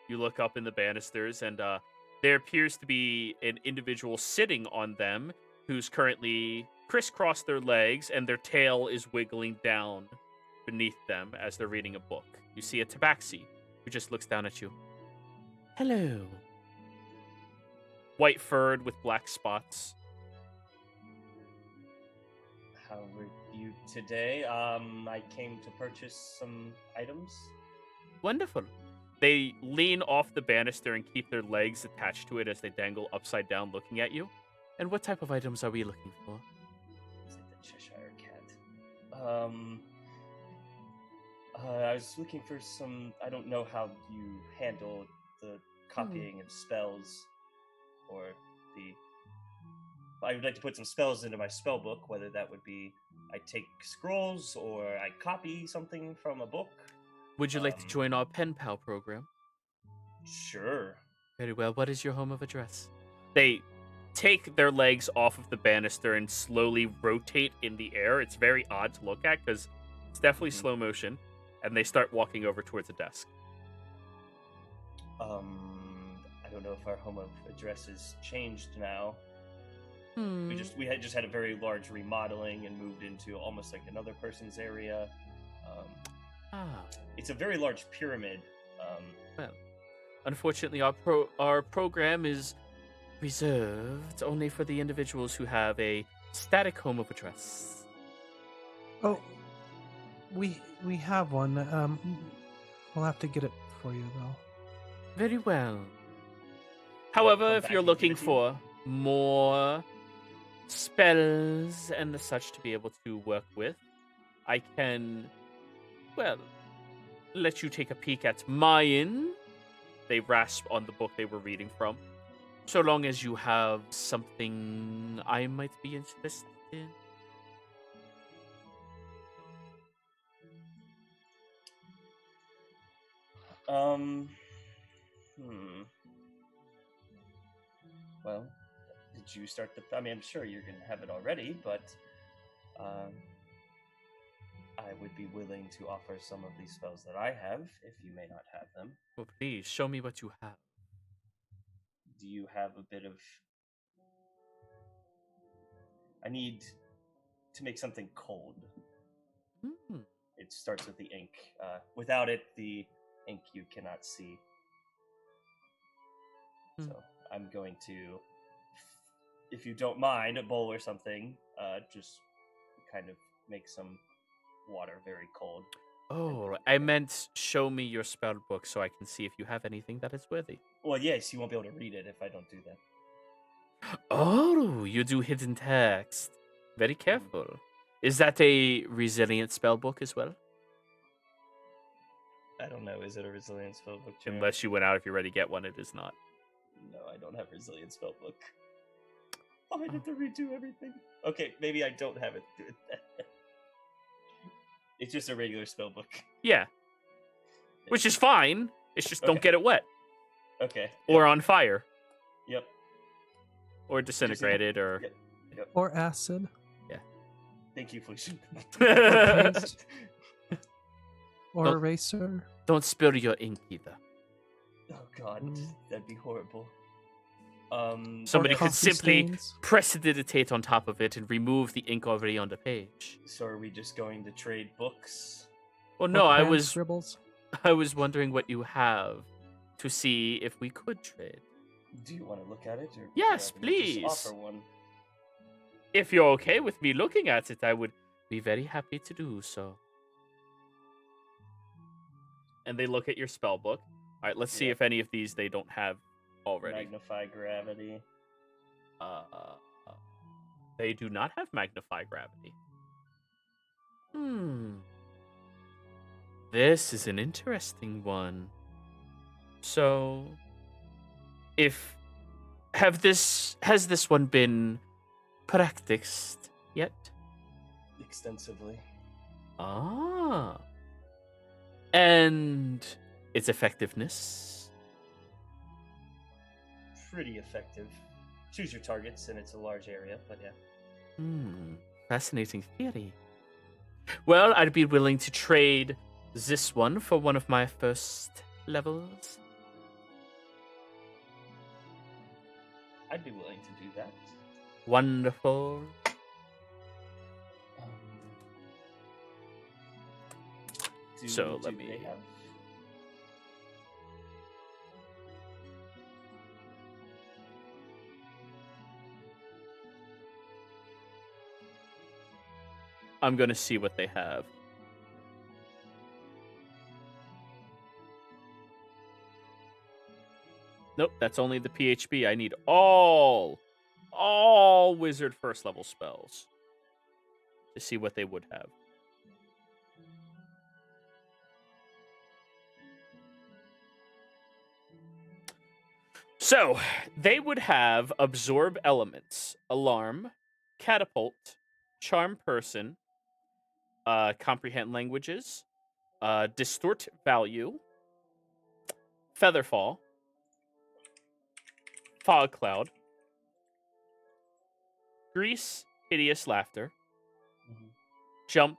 You look up in the banisters, and there appears to be an individual sitting on them who's currently crisscrossed their legs, and their tail is wiggling down beneath them as they're reading a book. You see a tabaxi who just looks down at you. Hello. White furred with black spots. How are you today? I came to purchase some items. Wonderful. They lean off the banister and keep their legs attached to it as they dangle upside down looking at you. And what type of items are we looking for? Is it the Cheshire Cat? I was looking for some... I don't know how you handle the copying of spells, or I would like to put some spells into my spell book, whether that would be I take scrolls or I copy something from a book. Would you like to join our pen pal program? Sure. Very well. What is your home of address? They take their legs off of the banister and slowly rotate in the air. It's very odd to look at because it's definitely slow motion. And they start walking over towards a desk. I don't know if our home of address has changed now. We had just had a very large remodeling and moved into almost like another person's area. It's a very large pyramid. Well, unfortunately, our program is reserved only for the individuals who have a static home of address. Oh, we have one. We'll have to get it for you though. Very well. However, Come if back you're and looking give it to for more spells and the such to be able to work with, I can, well, let you take a peek at mine. They rasp on the book they were reading from. So long as you have something I might be interested in. Well, did you start the... I mean, I'm sure you're going to have it already, but I would be willing to offer some of these spells that I have, if you may not have them. Well, please, show me what you have. Do you have a bit of... I need to make something cold. It starts with the ink. Without it, the ink you cannot see. So I'm going to, if you don't mind, a bowl or something, just kind of make some water very cold. Oh, I meant show me your spell book so I can see if you have anything that is worthy. Well, yes, you won't be able to read it if I don't do that. Oh, you do hidden text. Very careful. Is that a resilient spell book as well? I don't know. Is it a resilient spell book? Jared? Unless you went out if you're ready to get one, it is not. No, I don't have resilient spell book. Oh, I had to redo everything. Okay, maybe I don't have it. It's just a regular spell book. Yeah. Which is fine. It's just don't Okay. get it wet. Okay. Or on fire. Yep. Or disintegrated or... Yep. Or acid. Thank you, Felician. Paste. Or Don't- eraser. Don't spill your ink either. Oh god, that'd be horrible. Somebody Or could coffee simply stains. prestidigitate on top of it and remove the ink already on the page. So are we just going to trade books? Well, Or no, I crayon was scribbles. wondering what you have to see if we could trade. Do you want to look at it? Or Yes, rather than just please. Offer one. If you're okay with me looking at it, I would be very happy to do so. And they look at your spell book. All right, let's see Yeah. if any of these they don't have already. Magnify gravity. They do not have magnify gravity. This is an interesting one. So, has this one been practiced yet? Extensively. Ah. And its effectiveness? Pretty effective. Choose your targets, and it's a large area, but yeah. Fascinating theory. Well, I'd be willing to trade this one for one of my first levels. I'd be willing to do that. Wonderful. So, let me- they have... I'm going to see what they have. Nope, that's only the PHB. I need all wizard first level spells to see what they would have. So, they would have absorb elements, alarm, catapult, charm person, comprehend languages, distort value, featherfall, fog cloud, grease, hideous laughter, jump,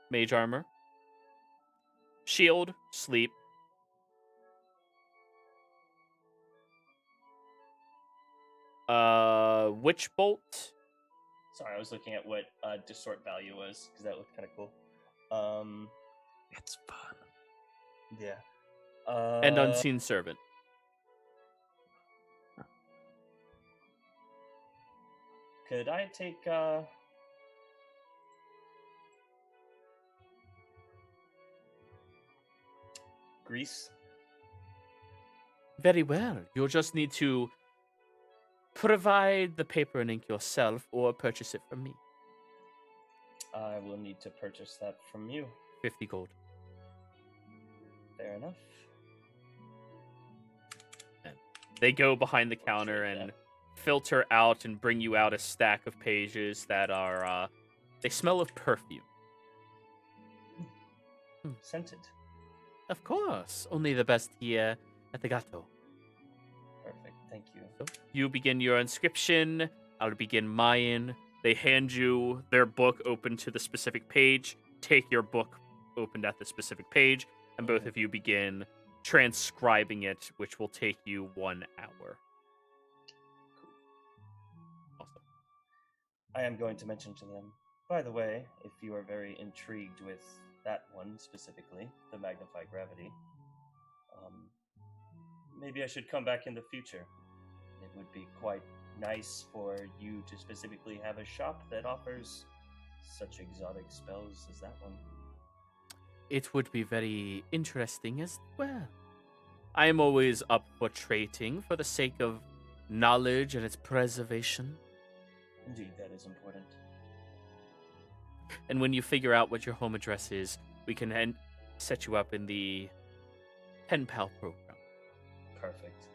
mage armor, shield, sleep, witch bolt. Sorry, I was looking at what distort value was, because that looked kind of cool. It's fun. Yeah. And unseen servant. Could I take grease? Very well. You'll just need to provide the paper and ink yourself or purchase it from me. I will need to purchase that from you. 50 gold. Fair enough. They go behind the counter Appreciate and filter out and bring you out a stack of pages that are, they smell of perfume. Scented. Of course. Only the best here at the Gato. Perfect. Thank you. So you begin your inscription. I'll begin mine. They hand you their book open to the specific page. Take your book opened at the specific page, and both of you begin transcribing it, which will take you 1 hour. Awesome. I am going to mention to them, by the way, if you are very intrigued with that one specifically, the Magnify Gravity, maybe I should come back in the future. It would be quite nice for you to specifically have a shop that offers such exotic spells as that one. It would be very interesting as well. I am always up for trading for the sake of knowledge and its preservation. Indeed, that is important. And when you figure out what your home address is, we can then set you up in the Pen Pal program. Perfect.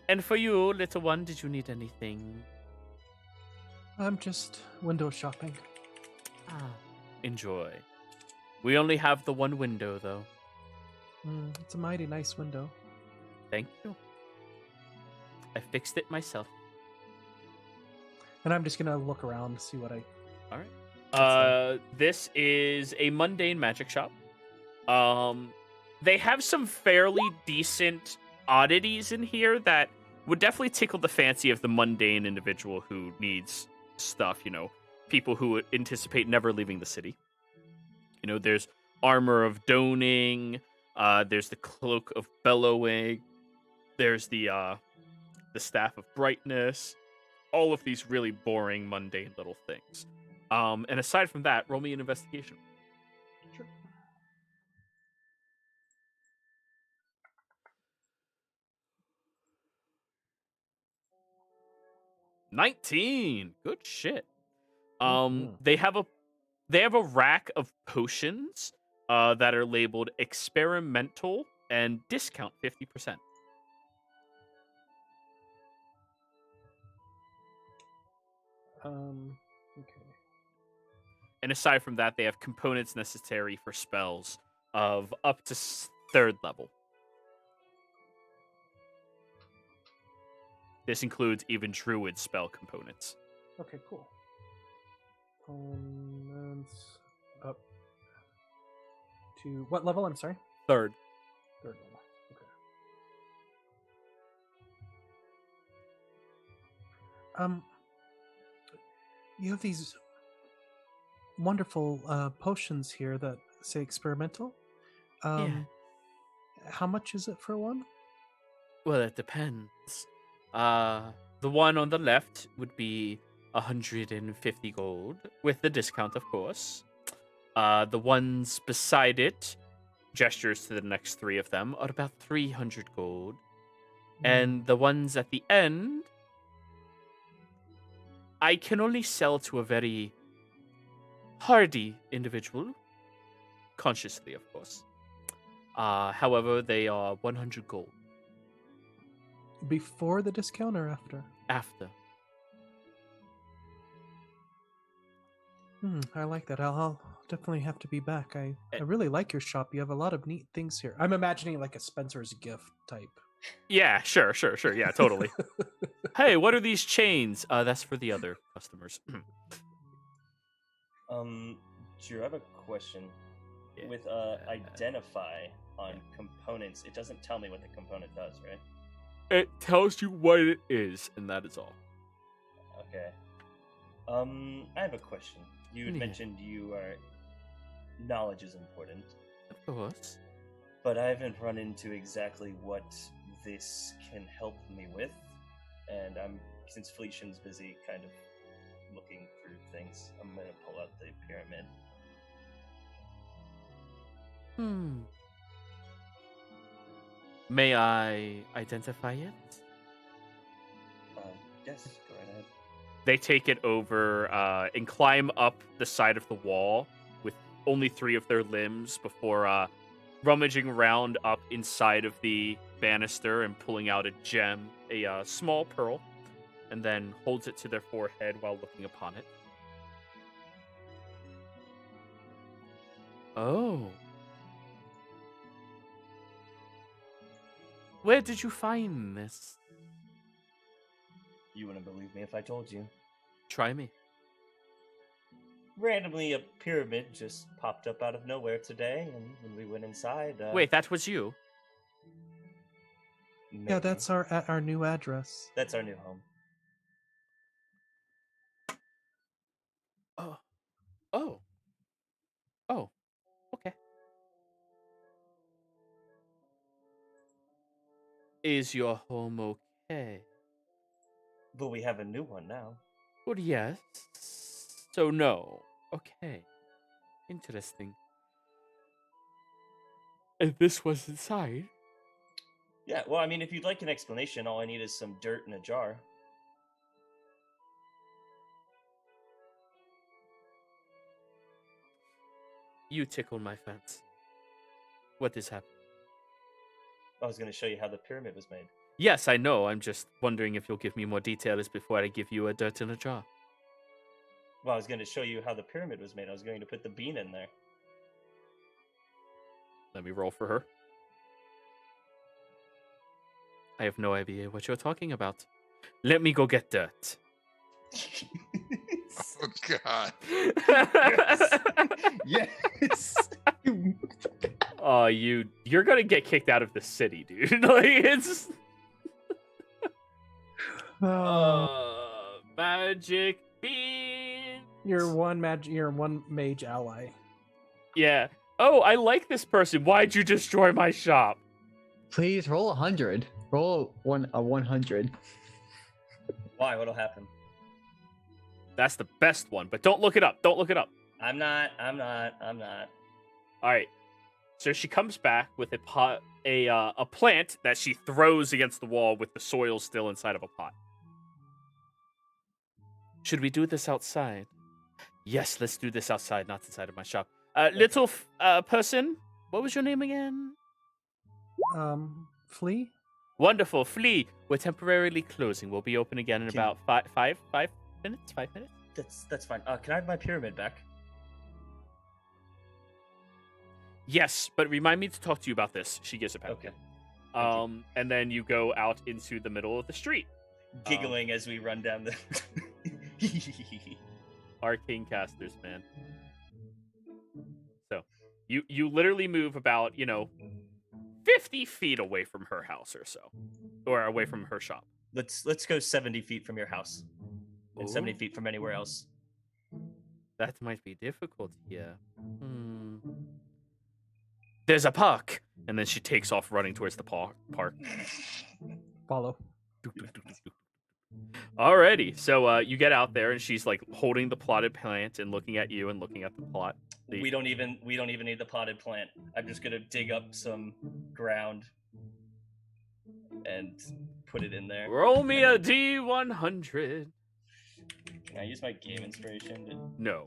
And for you, little one, did you need anything? I'm just window shopping. Enjoy. We only have the one window, though. It's a mighty nice window. Thank you. I fixed it myself. And I'm just gonna look around to see what I. All right. This is a mundane magic shop. They have some fairly decent oddities in here that would definitely tickle the fancy of the mundane individual who needs stuff. You know, people who anticipate never leaving the city. You know, there's armor of doning. There's the cloak of bellowing. There's the staff of brightness. All of these really boring, mundane little things. And aside from that, roll me an investigation. Sure. 19. Good shit. Mhm. They have a rack of potions that are labeled experimental and discount 50%. Okay. And aside from that, they have components necessary for spells of up to 3rd level. This includes even druid spell components. Okay, cool. That's up to what level? I'm sorry. 3rd. 3rd level. Okay. You have these wonderful potions here that say experimental. Yeah. How much is it for one? Well, it depends. The one on the left would be 150 gold, with the discount, of course. The ones beside it, gestures to the next 3 of them, are about 300 gold. And the ones at the end, I can only sell to a very hardy individual, consciously, of course. However, they are 100 gold. Before the discount or after? After. I like that. I'll definitely have to be back. I really like your shop. You have a lot of neat things here. I'm imagining like a Spencer's gift type. Yeah, sure. Yeah, totally. Hey, what are these chains? That's for the other customers. Drew, I have a question. Yeah. With identify on components, it doesn't tell me what the component does, right? It tells you what it is, and that is all. Okay. I have a question. You had Yeah. mentioned knowledge is important, Of course. but I haven't run into exactly what this can help me with, and since Felician's busy kind of looking through things, I'm gonna pull out the pyramid. May I identify it? Yes, go right ahead. They take it over and climb up the side of the wall with only 3 of their limbs before rummaging around up inside of the banister and pulling out a gem, a small pearl, and then holds it to their forehead while looking upon it. Oh. Where did you find this? You wouldn't believe me if I told you. Try me. Randomly, a pyramid just popped up out of nowhere today, and when we went inside... Wait, that was you? Yeah, maybe. that's our new address. That's our new home. Oh, okay. Is your home okay? But we have a new one now. Well, yes. So no. Okay. Interesting. And this was inside? Yeah, well, I mean, if you'd like an explanation, all I need is some dirt in a jar. You tickle my fence. What is happening? I was going to show you how the pyramid was made. Yes, I know. I'm just wondering if you'll give me more details before I give you a dirt in a jar. Well, I was going to show you how the pyramid was made. I was going to put the bean in there. Let me roll for her. I have no idea what you're talking about. Let me go get dirt. Oh God. Yes. Oh, you're gonna get kicked out of the city, dude. Like it's magic bean. You're one mage ally. Yeah. Oh, I like this person. Why'd you destroy my shop? Please roll 100. Roll a 100. Why? What'll happen? That's the best one, but don't look it up. Don't look it up. I'm not. All right. So she comes back with a plant that she throws against the wall with the soil still inside of a pot. Should we do this outside? Yes, let's do this outside, not inside of my shop. Little person, what was your name again? Flea? Wonderful, Flea. We're temporarily closing. We'll be open again in about five minutes. 5 minutes. That's fine. Can I have my pyramid back? Yes, but remind me to talk to you about this. She gives it back. Okay. And then you go out into the middle of the street, Giggling as we run down the. arcane casters, man. So, you literally move about 50 feet away from her house or so, or away from her shop. Let's go 70 feet from your house, and 70 Ooh. feet from anywhere else. That might be difficult here. There's a park, and then she takes off running towards the park. Follow. Alrighty, so you get out there, and she's like holding the plotted plant and looking at you and looking at the plot. We don't even need the potted plant. I'm just gonna dig up some ground and put it in there. Roll me a D100. Can I use my game inspiration to... No.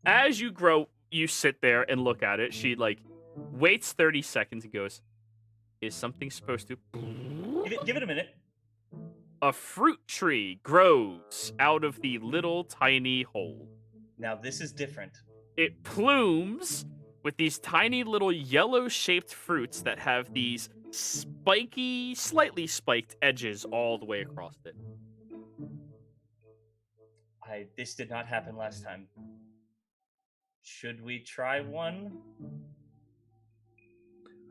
As you grow, you sit there and look at it. She waits 30 seconds and goes, "Is something supposed to?" Give it a minute. A fruit tree grows out of the little tiny hole. Now this is different. It plumes with these tiny little yellow-shaped fruits that have these spiky, slightly spiked edges all the way across it. This did not happen last time. Should we try one?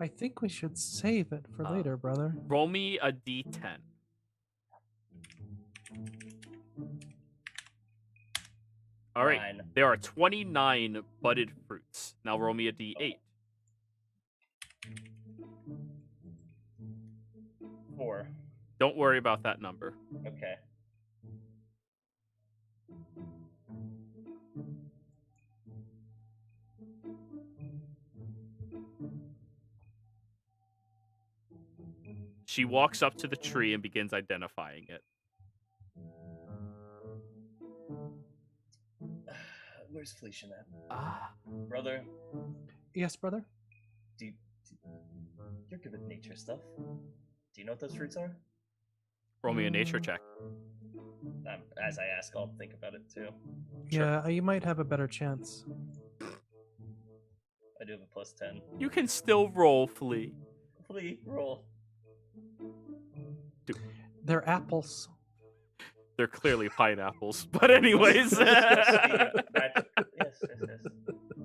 I think we should save it for later, brother. Roll me a D10. All right, 9. there are 29 budded fruits. Now roll me a D8. 4. Don't worry about that number. Okay. She walks up to the tree and begins identifying it. Where's Felicia at? Ah. Brother, Yes, brother? you're good with nature stuff. Do you know what those fruits are? Roll me a nature check. As I ask, I'll think about it too. Yeah, you might have a better chance. I do have a +10. You can still roll, Flea. Hopefully, roll. They're apples. They're clearly pineapples. But anyways. Yes.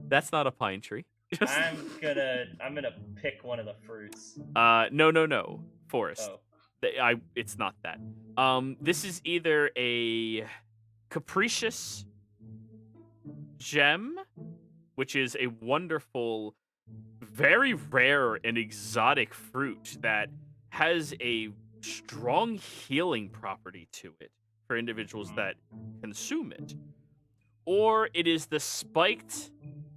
That's not a pine tree. I'm gonna pick one of the fruits. No. Forest. Oh. It's not that. This is either a capricious gem, which is a wonderful, very rare and exotic fruit that has a strong healing property to it for individuals that consume it. Or it is the spiked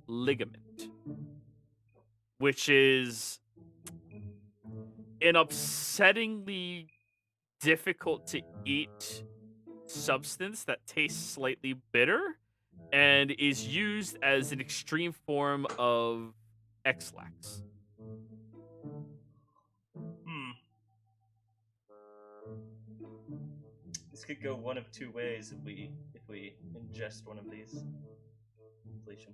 ligament, which is an upsettingly difficult to eat substance that tastes slightly bitter and is used as an extreme form of X-Lax. This could go one of two ways if we ingest one of these. Inflation.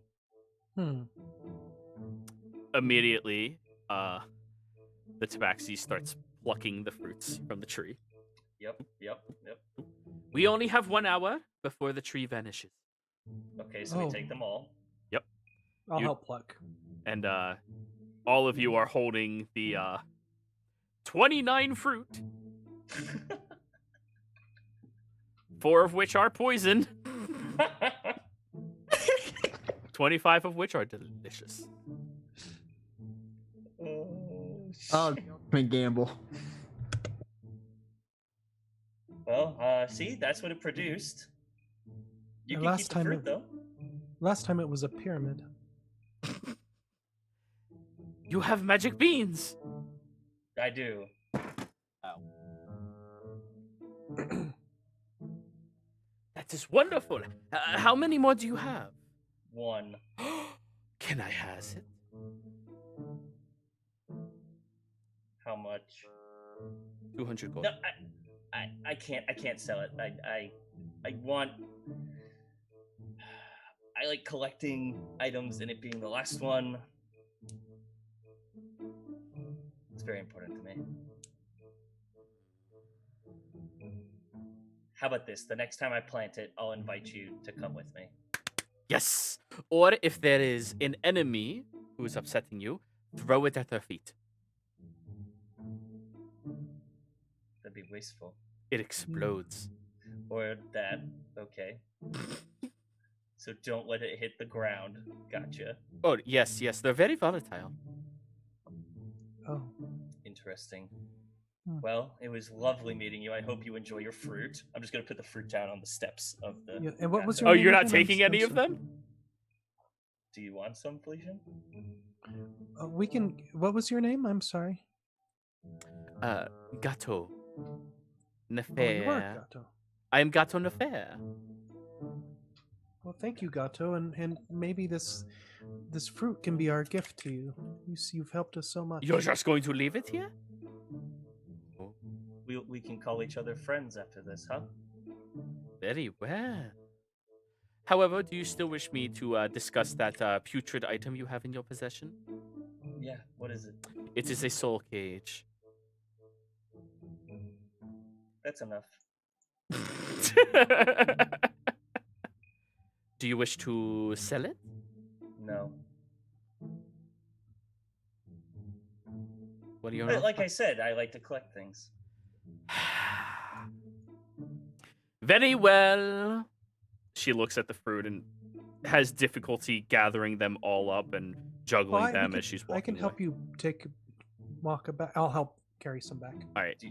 Immediately, the tabaxi starts plucking the fruits from the tree. Yep. We only have 1 hour before the tree vanishes. Okay, so we take them all. I'll You- help pluck. And all of you are holding the 29 fruit, 4 of which are poison, 25 of which are delicious. Oh, ultimate gamble. Well, see, that's what it produced. You And can last keep the time fruit, it- though. Last time it was a pyramid. You have magic beans. I do. That is wonderful. How many more do you have? 1. Can I has it? How much? 200 gold. No, I can't sell it. I want. I like collecting items and it being the last one. It's very important to me. How about this? The next time I plant it, I'll invite you to come with me. Yes. Or if there is an enemy who is upsetting you, throw it at their feet. That'd be wasteful. It explodes. Or that. Okay. So don't let it hit the ground. Gotcha. Oh, yes, they're very volatile. Oh. Interesting. Hmm. Well, it was lovely meeting you. I hope you enjoy your fruit. I'm just gonna put the fruit down on the steps of the. Yeah, and what was your Oh, name you're not again? I'm taking any of sorry. them? Do you want some, Felician? We can. What was your name? I'm sorry. Gato. Oh, you are Nefer. Gato. I am Gato Nefer. Well, thank you, Gato, and maybe this fruit can be our gift to you. You've helped us so much. You're just going to leave it here? We can call each other friends after this, huh? Very well. However, do you still wish me to discuss that putrid item you have in your possession? Yeah. What is it? It is a soul cage. That's enough. Do you wish to sell it? No. What are your But like I said, I like to collect things. Very well. She looks at the fruit and has difficulty gathering them all up and juggling Well, them as she's walking I can help away. you walk back. I'll help carry some back. All right. Do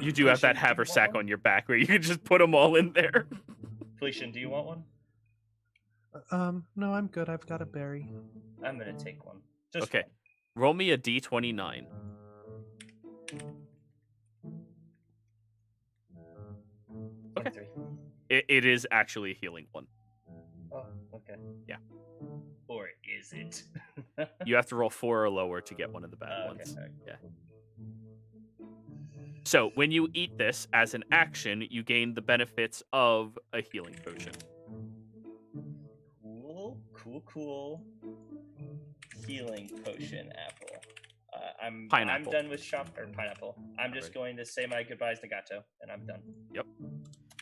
You do have that Felician, do you haversack want one? on your back where you can just put them all in there. Felician, do you want one? No, I'm good. I've got a berry. I'm gonna take one. Just Okay. Roll me a d29. one. Okay. 23. It is actually a healing one. Oh, okay. Yeah. Or is it? You have to roll 4 or lower to get one of the bad Okay, ones. alright. Yeah. So when you eat this as an action, you gain the benefits of a healing potion. Cool. Healing potion apple. I'm Pineapple. done with pineapple. I'm just Alright. going to say my goodbyes to Gato, and I'm done.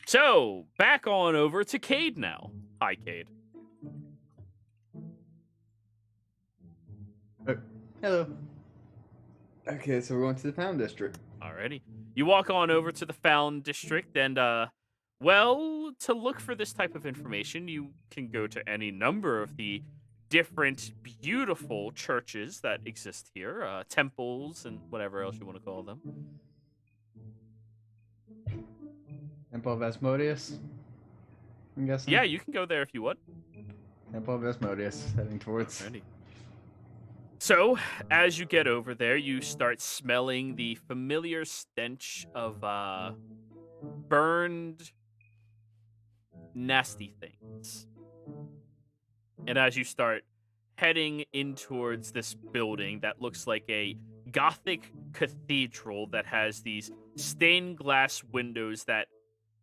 So back on over to Cade now. Hi, Cade. Hello. Okay, so we're going to the Pound District. Alrighty. You walk on over to the Found District, and, well, to look for this type of information, you can go to any number of the different beautiful churches that exist here, temples, and whatever else you want to call them. Temple of Asmodeus. I'm guessing. Yeah, you can go there if you want. Temple of Asmodeus, heading towards. Alrighty. So, as you get over there, you start smelling the familiar stench of burned, nasty things. And as you start heading in towards this building that looks like a Gothic cathedral that has these stained glass windows that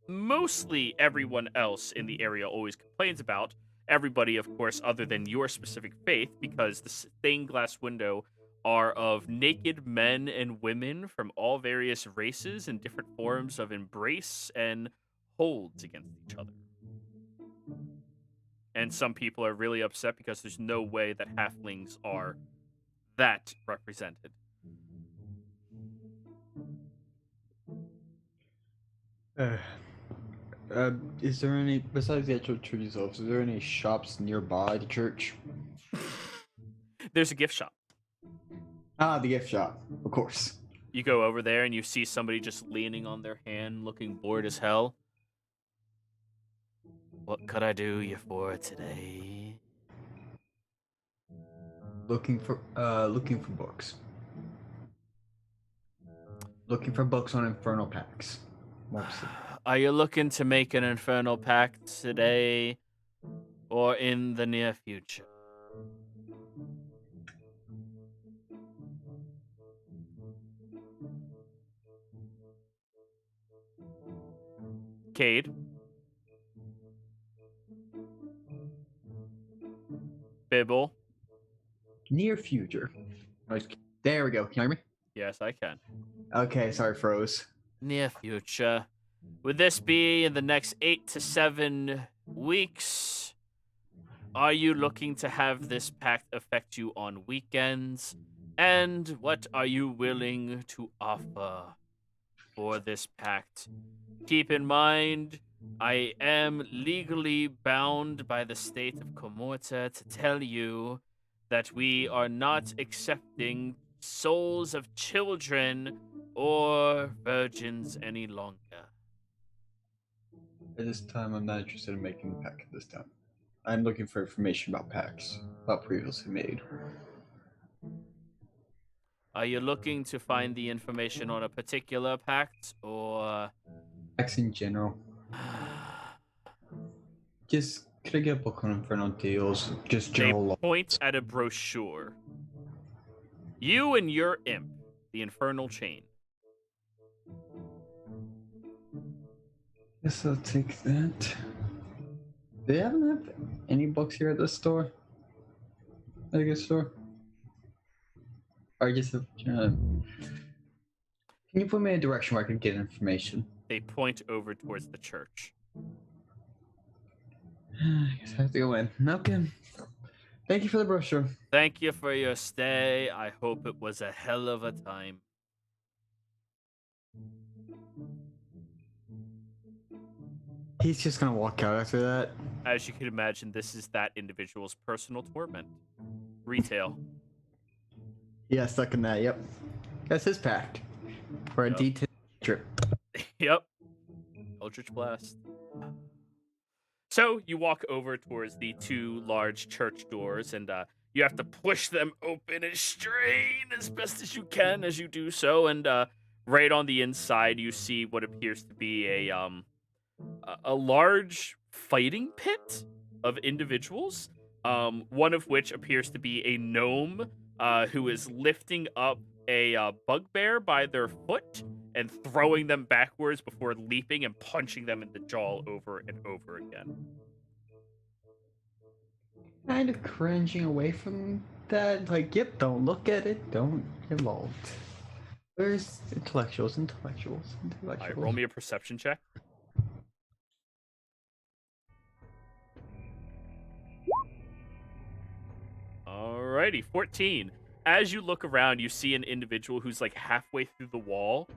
mostly everyone else in the area always complains about. Everybody, of course, other than your specific faith, because the stained glass window are of naked men and women from all various races and different forms of embrace and holds against each other. And some people are really upset because there's no way that halflings are that represented. Is there any, besides the actual church itself, is there any shops nearby the church? There's a gift shop. Ah, the gift shop, of course. You go over there and you see somebody just leaning on their hand, looking bored as hell. What could I do you for today? Looking for books. Looking for books on Infernal Pacts. Mostly. Are you looking to make an infernal pact today or in the near future? Cade? Bibble? Near future. There we go. Can you hear me? Yes, I can. Okay, sorry, froze. Near future. Would this be in the next 8 to 7 weeks? Are you looking to have this pact affect you on weekends? And what are you willing to offer for this pact? Keep in mind, I am legally bound by the state of Comorta to tell you that we are not accepting souls of children or virgins any longer. At this time, I'm not interested in making a pact at this time. I'm looking for information about pacts, about previously made. Are you looking to find the information on a particular pact, or... Pacts in general. Just, could I get a book on Infernal Deals? Just general law. Point at a brochure. You and your imp, the Infernal Chain. Guess I'll take that. They haven't have any books here at this store? At a good store? Or just can you put me in a direction where I can get information? They point over towards the church. I guess I have to go in. Okay. Thank you for the brochure. Thank you for your stay. I hope it was a hell of a time. He's just gonna walk out after that. As you can imagine, this is that individual's personal torment. Retail. Yeah, stuck in that, yep. That's his pact. For a Yep. D10 trip. Yep. Eldritch Blast. So you walk over towards the two large church doors, and you have to push them open and strain as best as you can as you do so. And right on the inside, you see what appears to be a large fighting pit of individuals. One of which appears to be a gnome who is lifting up a bugbear by their foot and throwing them backwards before leaping and punching them in the jaw over and over again. Kind of cringing away from that. Like, yep, don't look at it. Don't get involved. Where's intellectuals? All right, roll me a perception check. Alrighty, 14. As you look around, you see an individual who's like halfway through the wall,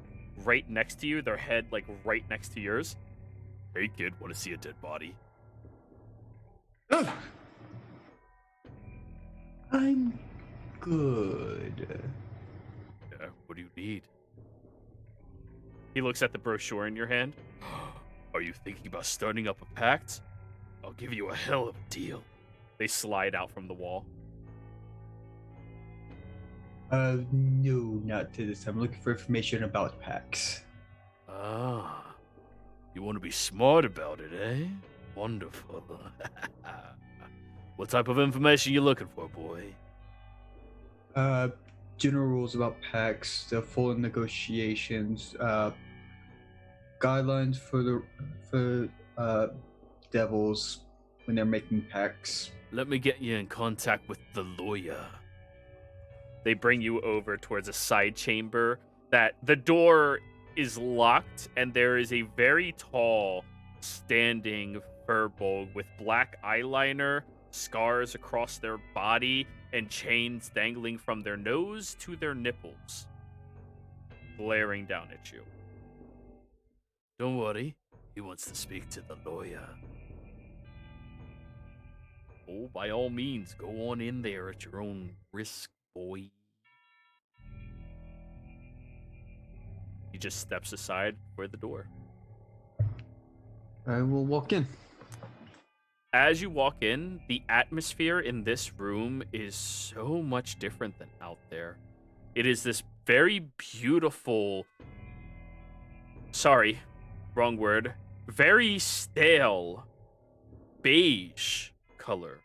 right next to you, their head like right next to yours. Hey kid, want to see a dead body? I'm good. Yeah, what do you need? He looks at the brochure in your hand. Are you thinking about starting up a pact? I'll give you a hell of a deal. They slide out from the wall. No, not to this. I'm looking for information about packs. Ah, you want to be smart about it, eh? Wonderful. What type of information you looking for, boy? general rules about pacts, the full negotiations, guidelines for devils when they're making pacts. Let me get you in contact with the lawyer. They bring you over towards a side chamber that the door is locked, and there is a very tall, standing furbolg with black eyeliner, scars across their body, and chains dangling from their nose to their nipples, glaring down at you. Don't worry, he wants to speak to the lawyer. Oh, by all means, go on in there at your own risk, boy. He just steps aside for the door. I will walk in. As you walk in, the atmosphere in this room is so much different than out there. It is this very beautiful, sorry, wrong word, very stale, beige color.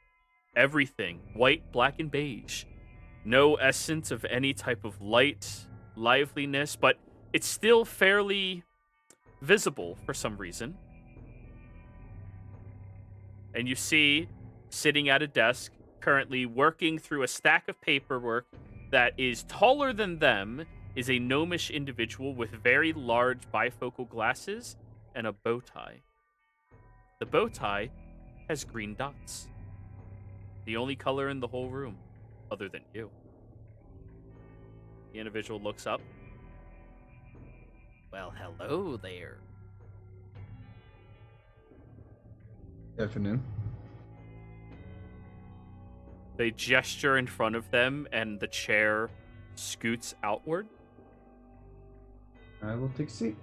Everything, white, black, and beige. No essence of any type of light, liveliness, but it's still fairly visible for some reason. And you see, sitting at a desk, currently working through a stack of paperwork that is taller than them, is a gnomish individual with very large bifocal glasses and a bow tie. The bow tie has green dots. The only color in the whole room, other than you. The individual looks up. Well, hello there. Afternoon. They gesture in front of them, and the chair scoots outward. I will take a seat.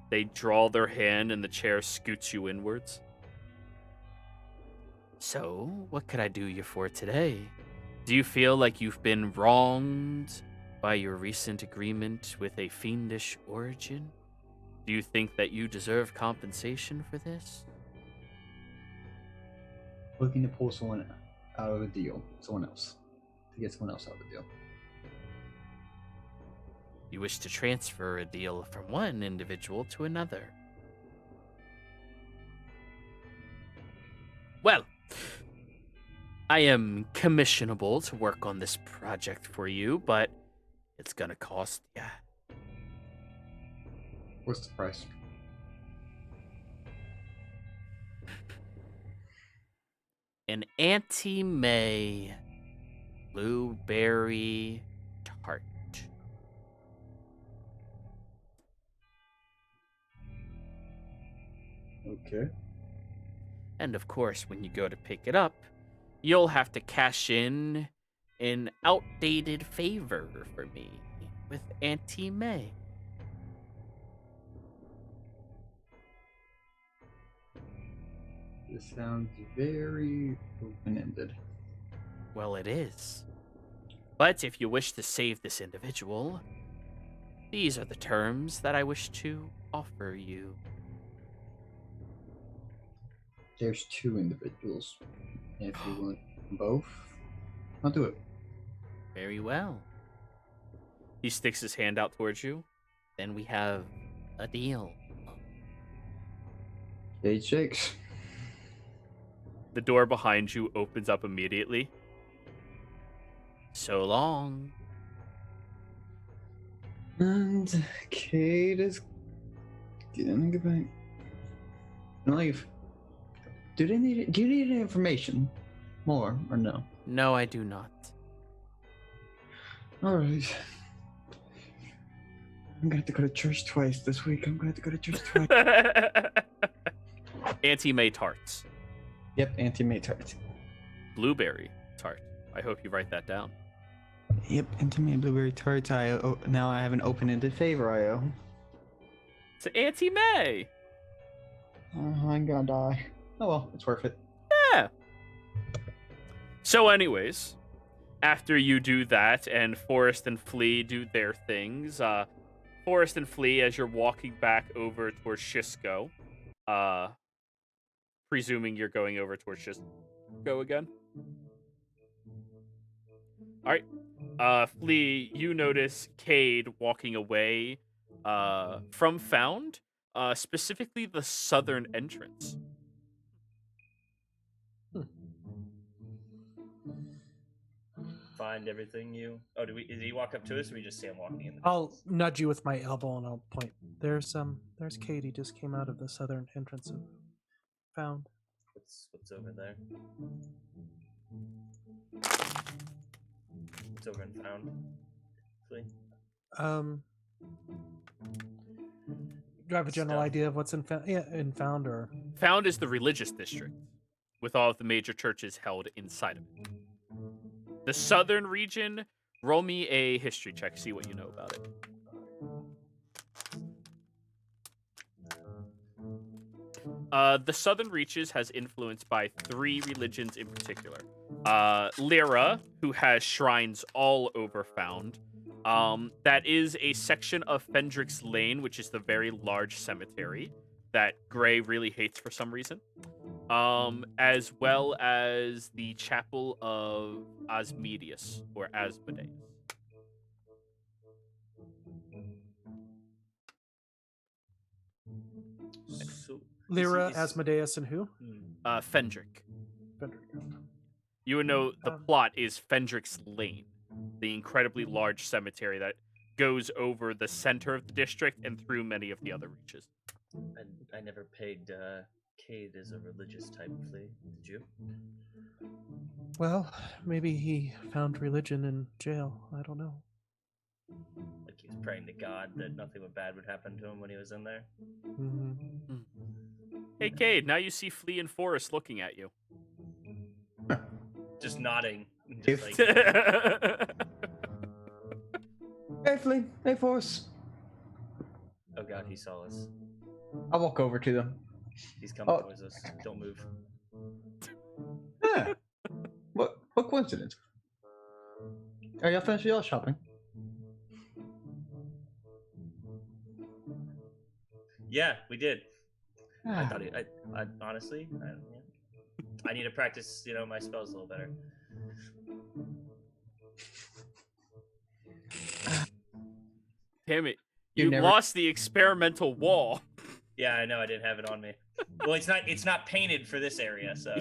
They draw their hand, and the chair scoots you inwards. So, what could I do you for today? Do you feel like you've been wronged by your recent agreement with a fiendish origin? Do you think that you deserve compensation for this? Looking to pull someone out of a deal. Someone else. To get someone else out of the deal. You wish to transfer a deal from one individual to another. Well, I am commissionable to work on this project for you, but it's gonna cost ya. What's the price? An anti-May blueberry tart. Okay. And of course, when you go to pick it up, you'll have to cash in an outdated favor for me with Auntie May. This sounds very open-ended. Well, it is. But if you wish to save this individual, these are the terms that I wish to offer you. There's two individuals. If you want both, I'll do it. Very well. He sticks his hand out towards you. Then we have a deal. Gage shakes. The door behind you opens up immediately. So long. And Cade is gonna get back. Leave. Do you need any information? More or no? No, I do not. Alright. I'm gonna have to go to church twice this week. Twice. Auntie-May tarts. Yep, Auntie-May tart. Blueberry tart. I hope you write that down. Yep, Auntie-May blueberry tarts. Now I have an open-ended favor I owe. It's Auntie-May. I'm gonna die. Oh well, it's worth it. Yeah. So anyways, after you do that and Forrest and Flea do their things, Forrest and Flea, as you're walking back over towards Shisco, presuming you're going over towards Shisco again. All right. Flea, you notice Cade walking away from Found, specifically the southern entrance. Find everything you. Oh, did he walk up to us, or we just see him walking in? I'll nudge you with my elbow and I'll point. There's Katie just came out of the southern entrance of Found. What's over there? What's over in Found? Flea? Do I have a general Stuff. idea of what's in Found? Yeah, in Found or Found is the religious district, with all of the major churches held inside of it. The southern region, roll me a history check, see what you know about it. The southern reaches has influenced by 3 religions in particular. Lyra, who has shrines all over Found. That is a section of Fendrick's Lane, which is the very large cemetery that Gray really hates for some reason. As well as the Chapel of Asmodeus, or Asmodeus. So, Lyra, is- Asmodeus, and who? Fendrick. Fendrick. You would know the plot is Fendrick's Lane, the incredibly large cemetery that goes over the center of the district and through many of the other reaches. I never pegged Cade as a religious type, Flea. Did you? Well, maybe he found religion in jail. I don't know. Like he was praying to God that nothing bad would happen to him when he was in there? Mm-hmm. Hey, Cade, now you see Flea and Forrest looking at you. Just nodding. Just like, Hey, Flea. Hey, Force. oh God, he saw us. I'll walk over to them. He's coming Oh. towards us. Don't move. Yeah. What coincidence? Are y'all finished with y'all shopping? Yeah, we did. I Ah, thought I honestly, I need to practice, my spells a little better. Damn it. You You never- lost the experimental wall. Yeah, I know. I didn't have it on me. Well, it's not painted for this area, so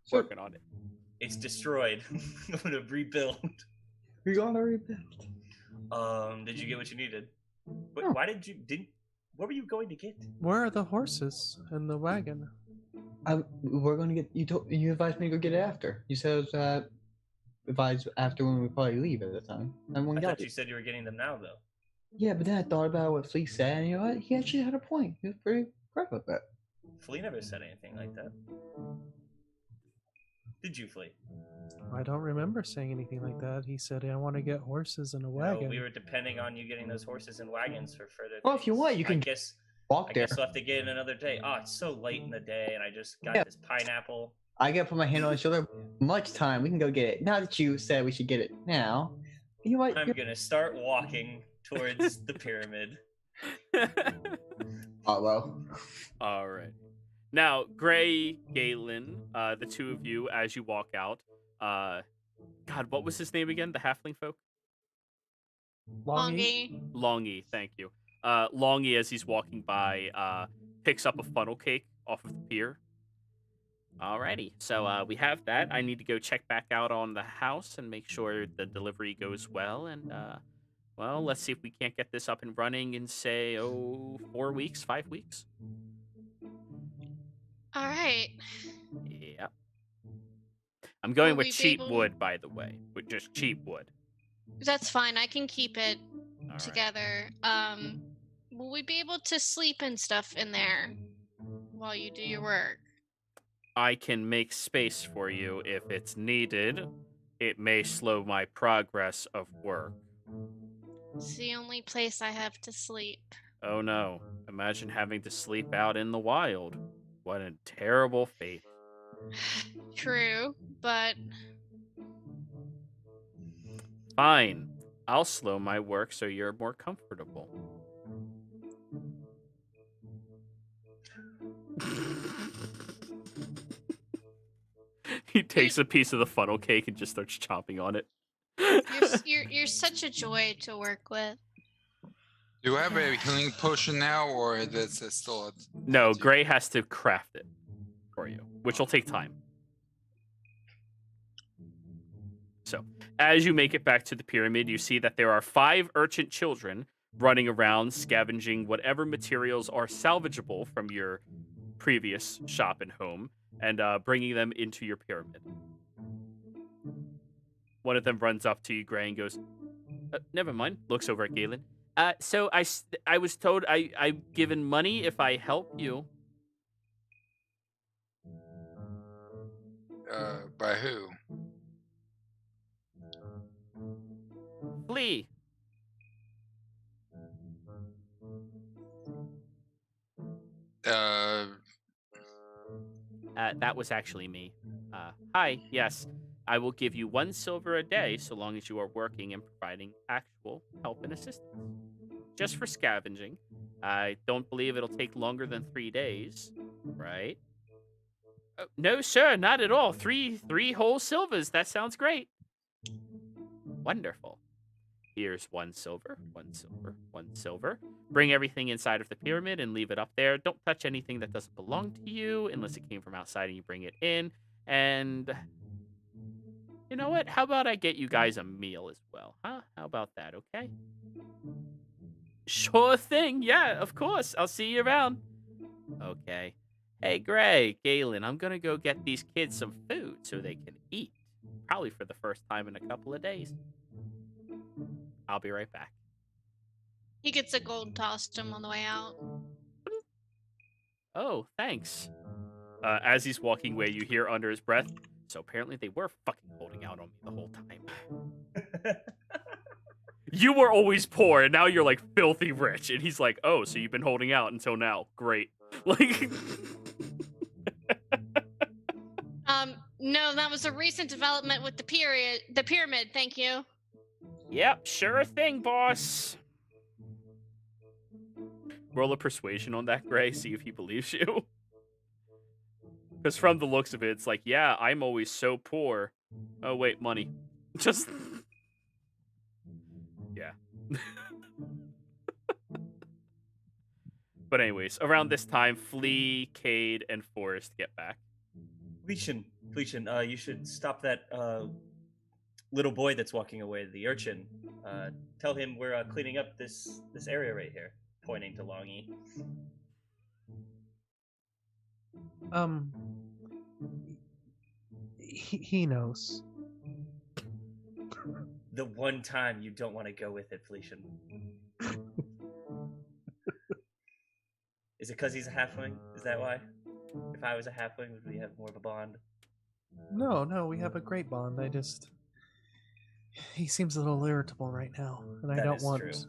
so Working on it. it's destroyed. I'm gonna rebuild. we gonna rebuild. Did you get what you needed? No. Why what were you going to get? Where are the horses and the wagon? We're gonna get. You advised me to go get it after. You said it was advised after when we probably leave at the time. And when I y'all thought you did. said you were getting them now, though. Yeah, but then I thought about what Flea said, and you know what? He actually had a point. He was pretty correct with that. Flea never said anything like that. Did you, Flea? I don't remember saying anything like that. He said, I want to get horses and a No, wagon. we were depending on you getting those horses and wagons for further. Well, if you things. want, you can walk I there. guess we'll have to get it another day. Oh, it's so late in the day, and I just got Yeah. this pineapple. I gotta put my hand on his shoulder. Much time. We can go get it. Now that you said we should get it now, you know what? I'm gonna start walking towards the pyramid. Follow. All right. Now, Gray, Galen, the two of you, as you walk out, God, what was his name again? The halfling folk? Longy? Longy. Longy, thank you. Longy, as he's walking by, picks up a funnel cake off of the pier. Alrighty, so we have that. I need to go check back out on the house and make sure the delivery goes well. And, well, let's see if we can't get this up and running in, say, 4 weeks, 5 weeks. All right. Yeah. I'm going Will with we be cheap able- wood, by the way. With just cheap wood. That's fine. I can keep it All right. together. Will we be able to sleep and stuff in there while you do your work? I can make space for you if it's needed. It may slow my progress of work. It's the only place I have to sleep. Oh no. Imagine having to sleep out in the wild. What a terrible fate. True, but Fine. I'll slow my work so you're more comfortable. He takes a piece of the funnel cake and just starts chomping on it. You're such a joy to work with. Do I have a healing potion now, or that's still? No, Gray has to craft it for you, which will take time. So, as you make it back to the pyramid, you see that there are 5 urchin children running around, scavenging whatever materials are salvageable from your previous shop and home, and bringing them into your pyramid. One of them runs up to you, Gray, and goes, never mind, looks over at Galen. So I was told I'm given money if I help you. By who? Flee. That was actually me. Hi, yes. I will give you 1 silver a day so long as you are working and providing actual help and assistance. Just for scavenging. I don't believe it'll take longer than 3 days, right? No, sir, not at all. Three whole silvers. That sounds great. Wonderful. Here's 1 silver, 1 silver, 1 silver. Bring everything inside of the pyramid and leave it up there. Don't touch anything that doesn't belong to you unless it came from outside and you bring it in. And you know what? How about I get you guys a meal as well, huh? How about that, okay? Sure thing. Yeah, of course. I'll see you around. Okay. Hey, Gray, Galen, I'm going to go get these kids some food so they can eat. Probably for the first time in a couple of days. I'll be right back. He gets a gold tossed to him on the way out. Oh, thanks. As he's walking away, you hear under his breath, so apparently they were fucking holding out on me the whole time. You were always poor, and now you're, like, filthy rich. And he's like, oh, so you've been holding out until now. Great. Like... No, that was a recent development with the pyramid, thank you. Yep, sure thing, boss. Roll a persuasion on that, Gray, see if he believes you. Because from the looks of it, it's like, yeah, I'm always so poor. Oh, wait, money. Just... yeah. But anyways, around this time, Flea, Cade, and Forrest get back. Felicia, you should stop that little boy that's walking away, the urchin. Tell him we're cleaning up this area right here, pointing to Longy. He knows. The one time you don't want to go with it, Felician. Is it because he's a halfling? Is that why? If I was a halfling, would we have more of a bond? No, we have a great bond. He seems a little irritable right now, and I don't want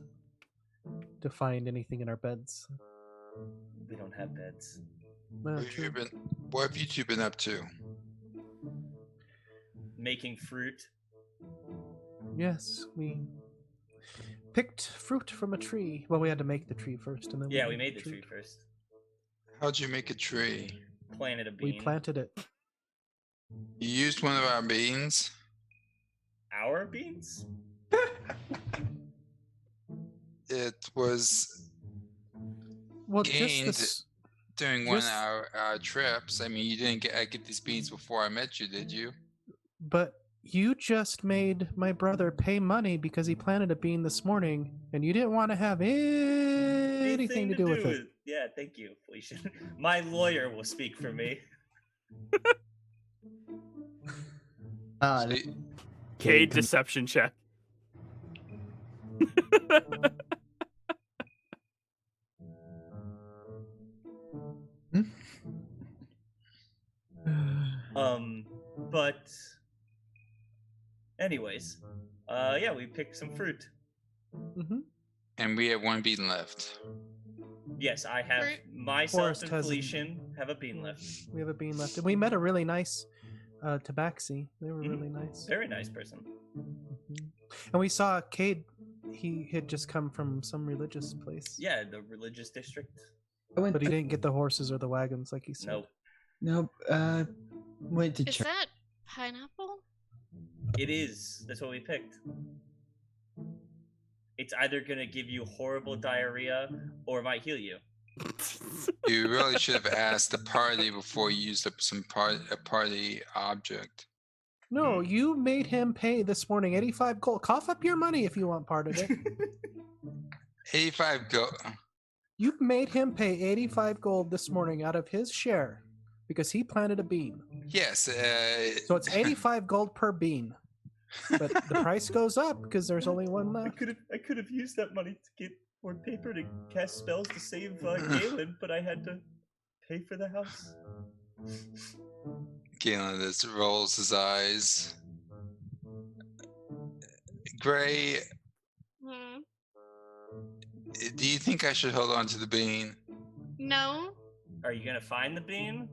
to find anything in our beds. We don't have beds. What have you two been up to? Making fruit. Yes, we picked fruit from a tree. Well, we had to make the tree first, and then we made the tree first. How'd you make a tree? Planted a bean. We planted it. You used one of our beans? Our beans? It was gained during one of our trips. I mean, you didn't get these beans before I met you, did you? But you just made my brother pay money because he planted a bean this morning, and you didn't want to have anything to do with it. Yeah, thank you, Felicia. My lawyer will speak for me. Cade deception check. But anyways, we picked some fruit. Mm-hmm. And we have 1 bean left. Yes, I have myself and Felician have a bean left. We have a bean left. And we met a really nice tabaxi. They were really nice. Very nice person. Mm-hmm. And we saw Cade. He had just come from some religious place. Yeah, the religious district. But he didn't get the horses or the wagons like he said. Nope. Nope. Went to Is church. that Pineapple? It is. That's what we picked. It's either gonna give you horrible diarrhea or it might heal you. You really should have asked the party before you used up a party object. No, you made him pay this morning 85 gold. Cough up your money if you want part of it. 85 gold. You made him pay 85 gold this morning out of his share because he planted a bean. Yes. So it's 85 gold per bean. But the price goes up because there's only one I left. could have used that money to get more paper to cast spells to save Galen, but I had to pay for the house. Galen just rolls his eyes. Gray, Hmm. do you think I should hold on to the bean? No. Are you gonna find the bean?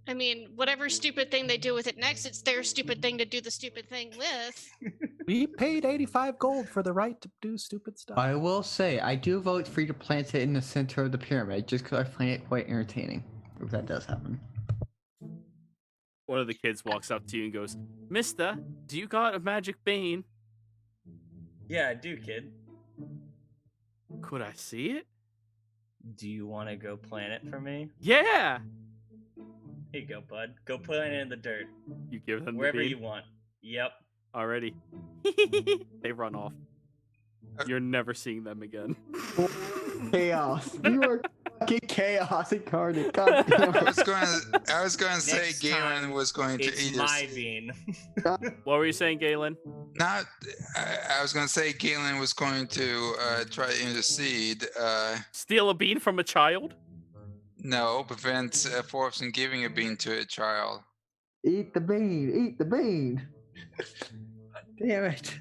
I mean, whatever stupid thing they do with it next, it's their stupid thing to do the stupid thing with. We paid 85 gold for the right to do stupid stuff. I will say, I do vote for you to plant it in the center of the pyramid, just because I find it quite entertaining, if that does happen. One of the kids walks up to you and goes, "Mister, do you got a magic bean? Yeah, I do, kid. Could I see it?" Do you want to go plant it for me? Yeah! Here you go, bud. Go plant it in the dirt. You give them Wherever the bean? you want. Yep. Already. They run off. You're never seeing them again. Chaos. You are fucking chaos incarnate. God damn I it. was going to say Next Galen time, was going to It's eat my bean. What were you saying, Galen? Not. I was going to say Galen was going to try to intercede. Steal a bean from a child? No, prevent Forbes from giving a bean to a child. Eat the bean. Eat the bean. Damn it.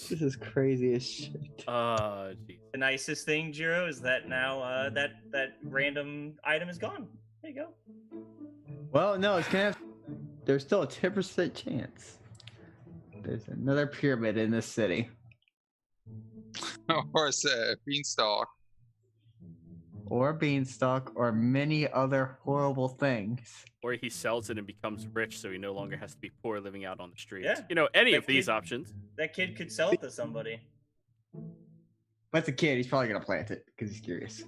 This is crazy as shit. Jeez. The nicest thing, Jiro, is that now that random item is gone. There you go. Well, no, it's gonna have. There's still a 10% chance. There's another pyramid in this city. Or a beanstalk. Or a beanstalk, or many other horrible things. Or he sells it and becomes rich so he no longer has to be poor living out on the streets. Yeah, You know, any that of these kid- options. That kid could sell it to somebody. That's a kid. He's probably gonna plant it because he's curious.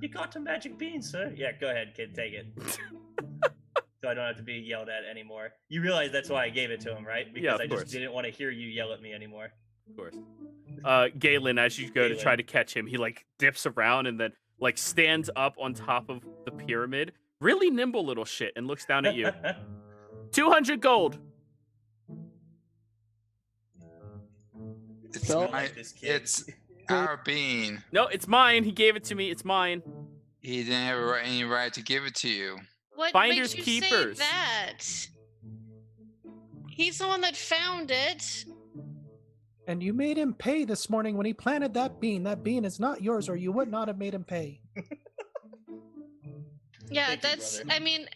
You got a magic bean, sir. Yeah, go ahead, kid, take it. So I don't have to be yelled at anymore. You realize that's why I gave it to him, right? Because Yeah, of I just course. didn't want to hear you yell at me anymore. Of course. Galen, as you go to try to catch him, he like dips around and then like stands up on top of the pyramid. Really nimble little shit, and looks down at you. 200 gold. It's So- I like this kid. It's our bean. No, it's mine. He gave it to me. It's mine. He didn't have any right to give it to you. What Finders makes you keepers. say that? He's the one that found it. And you made him pay this morning when he planted that bean. That bean is not yours, or you would not have made him pay. Yeah, Thank you, that's. brother. I mean,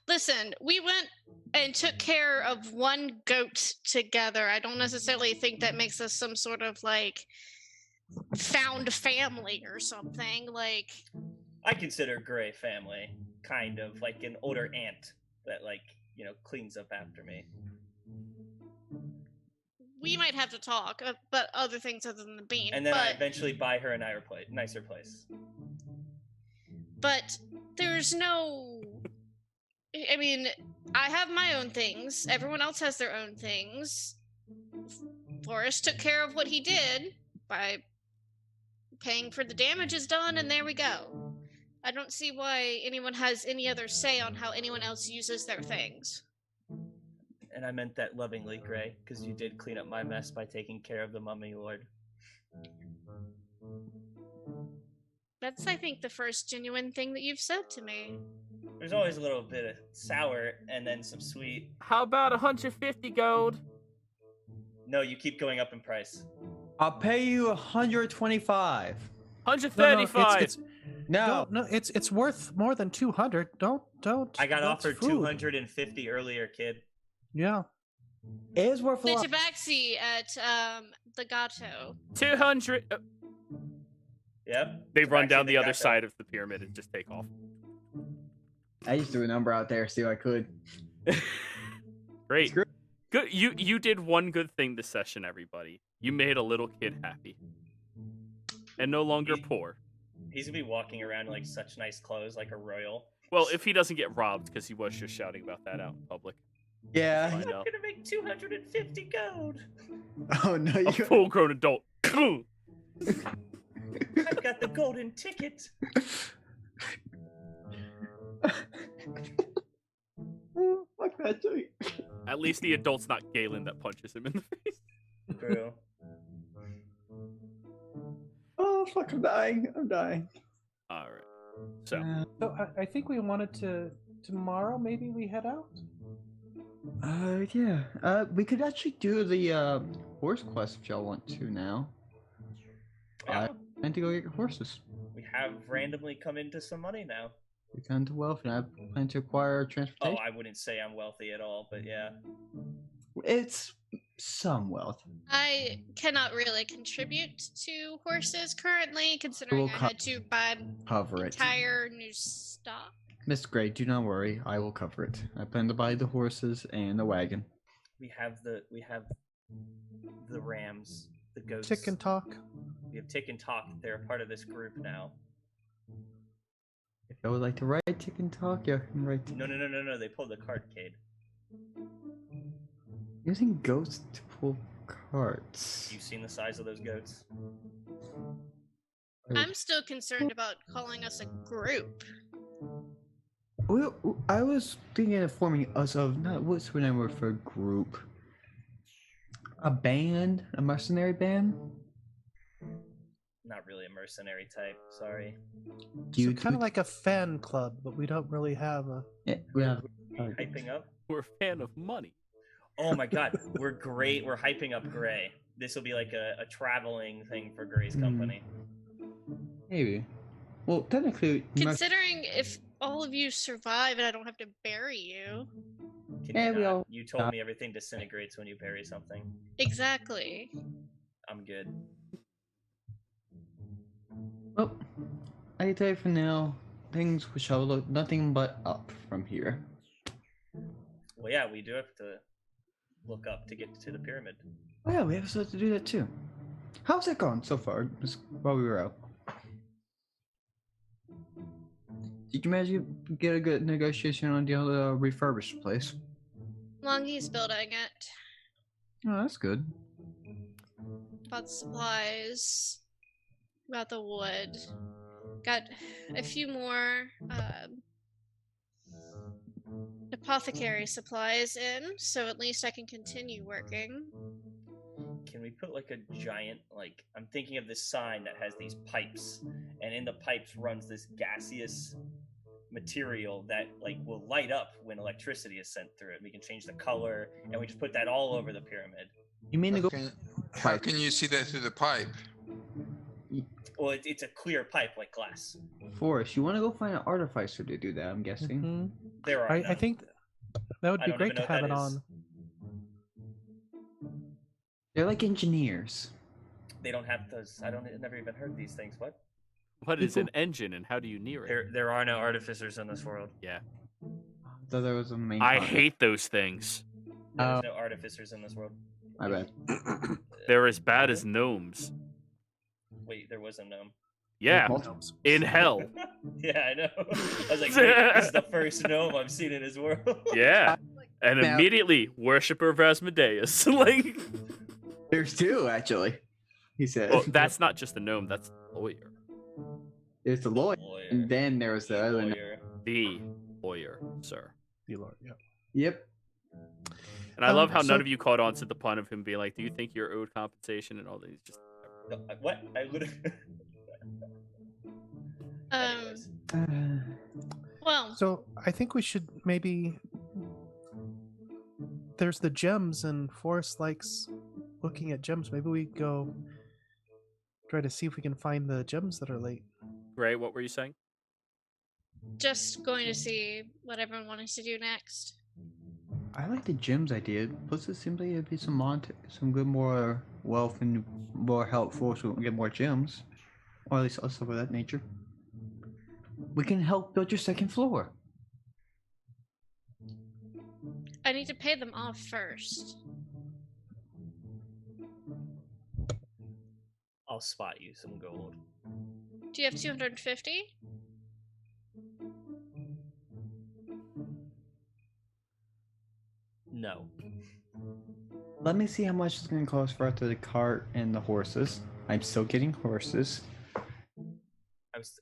listen, we went and took care of one goat together. I don't necessarily think that makes us some sort of like found family or something. Like, I consider Gray family, kind of like an older aunt that, like, you know, cleans up after me. we might have to talk about other things other than the bean. And then I but, eventually buy her a nicer place. but there's no. I mean, I have my own things. Everyone else has their own things. Forrest took care of what he did by paying for the damages done, and there we go. I don't see why anyone has any other say on how anyone else uses their things. And I meant that lovingly, Gray, because you did clean up my mess by taking care of the mummy lord. That's, I think, the first genuine thing that you've said to me. There's always a little bit of sour and then some sweet. How about 150 gold? No, you keep going up in price. I'll pay you 125. 135. No, No, it's worth more than 200. Don't. I got that's offered food. 250 earlier, kid. Yeah. it is worth a The lot. tabaxi at the Gato. 200. Yeah, Yep. They it's run actually down the other gecko. side of the pyramid and just take off. I just threw a number out there, see what I could. Great. Screw- Good. You did one good thing this session, everybody. You made a little kid happy. And no longer poor. He's gonna be walking around in like such nice clothes, like a royal. Well, if he doesn't get robbed, because he was just shouting about that out in public. Yeah. Find I'm out. gonna make 250 gold. Oh no, A you. full-grown adult. I've got the golden ticket. Oh, fuck that joke. At least the adult's not Galen that punches him in the face. True. Oh fuck! I'm dying. I'm dying. All right. So, So I think we wanted to tomorrow. Maybe we head out. Yeah. We could actually do the horse quest if y'all want to now. Yeah, I plan to go get horses. we have randomly come into some money now. We come to wealth, and I plan to acquire Oh, transportation. I wouldn't say I'm wealthy at all, but yeah. It's some wealth. I cannot really contribute to horses currently, considering We'll I had to buy Cover it. entire new stock. Miss Gray, do not worry. I will cover it. I plan to buy the horses and the wagon. We have the rams, the goats. Tick and talk. We have Tick and Talk. They're a part of this group now. If y'all would like to write Tick and Talk, y'all can write. No. They pulled the card, Cade. Using goats to pull carts. You've seen the size of those goats. I'm still concerned about calling us a group. Well, I was thinking of forming us of not what's the name for a group. A band, a mercenary band. Not really a mercenary type. Sorry. Do you Kind of like a fan club, but we don't really have a. Yeah, we have. Hyping up. we're a fan of money. Oh my God, we're great. We're hyping up Gray. This will be like a traveling thing for Gray's company. Maybe. Well, technically, Considering if all of you survive and I don't have to bury you. Can Yeah, you we not? all- You told me everything disintegrates when you bury something. Exactly. I'm good. well, I can tell you for now, things shall look nothing but up from here. Well, yeah, we do have to look up to get to the pyramid. Oh yeah, we have stuff to do that too. How's it gone so far? Just while we were out. Did you manage to get a good negotiation on the other refurbished place? Longy's building it. Oh, that's good. Bought supplies. Got the wood. Got a few more apothecary supplies in, so at least I can continue working. Can we put like a giant, like, I'm thinking of this sign that has these pipes, and in the pipes runs this gaseous material that like will light up when electricity is sent through it. We can change the color, and we just put that all over the pyramid. You mean to go? How can you see that through the pipe? Well, it's a clear pipe like glass. Forrest, you want to go find an artificer to do that? I'm guessing. Mhm. There are I none. think that would I be don't great even to know have what it that is. on. They're like engineers. They don't have those. I've never even heard these things. What? What is an engine and how do you near it? There are no artificers in this world. Yeah. Though there was a main. I concept. hate those things. There's no artificers in this world. My bad. They're as bad as gnomes. Wait, there was a gnome. Yeah. Gnomes. In hell. Yeah, I know. I was like, wait, this is the first gnome I've seen in his world. Yeah. And Now- immediately, worshiper of Asmodeus. Like, There's two actually. He said. well, that's not just a gnome, that's a lawyer. There's the lawyer, Lawyer. and then there was the other. Lawyer. The lawyer, sir. The Lord, yeah. Yep. And I love how so- none of you caught on to the pun of him being like, do you think you're owed compensation and all these? Just No, what? I literally. Anyways. Well, So I think we should maybe. There's the gems, and Forrest likes looking at gems. Maybe we go try to see if we can find the gems that are late. Gray, what were you saying? just going to see what everyone wanted to do next. I like the gyms idea. Plus, it seems like it'd be some good more wealth and more helpful so we can get more gyms. or at least stuff of that nature. We can help build your second floor. I need to pay them off first. I'll spot you some gold. Do you have 250? No. Let me see how much it's going to cost for the cart and the horses. I'm still getting horses.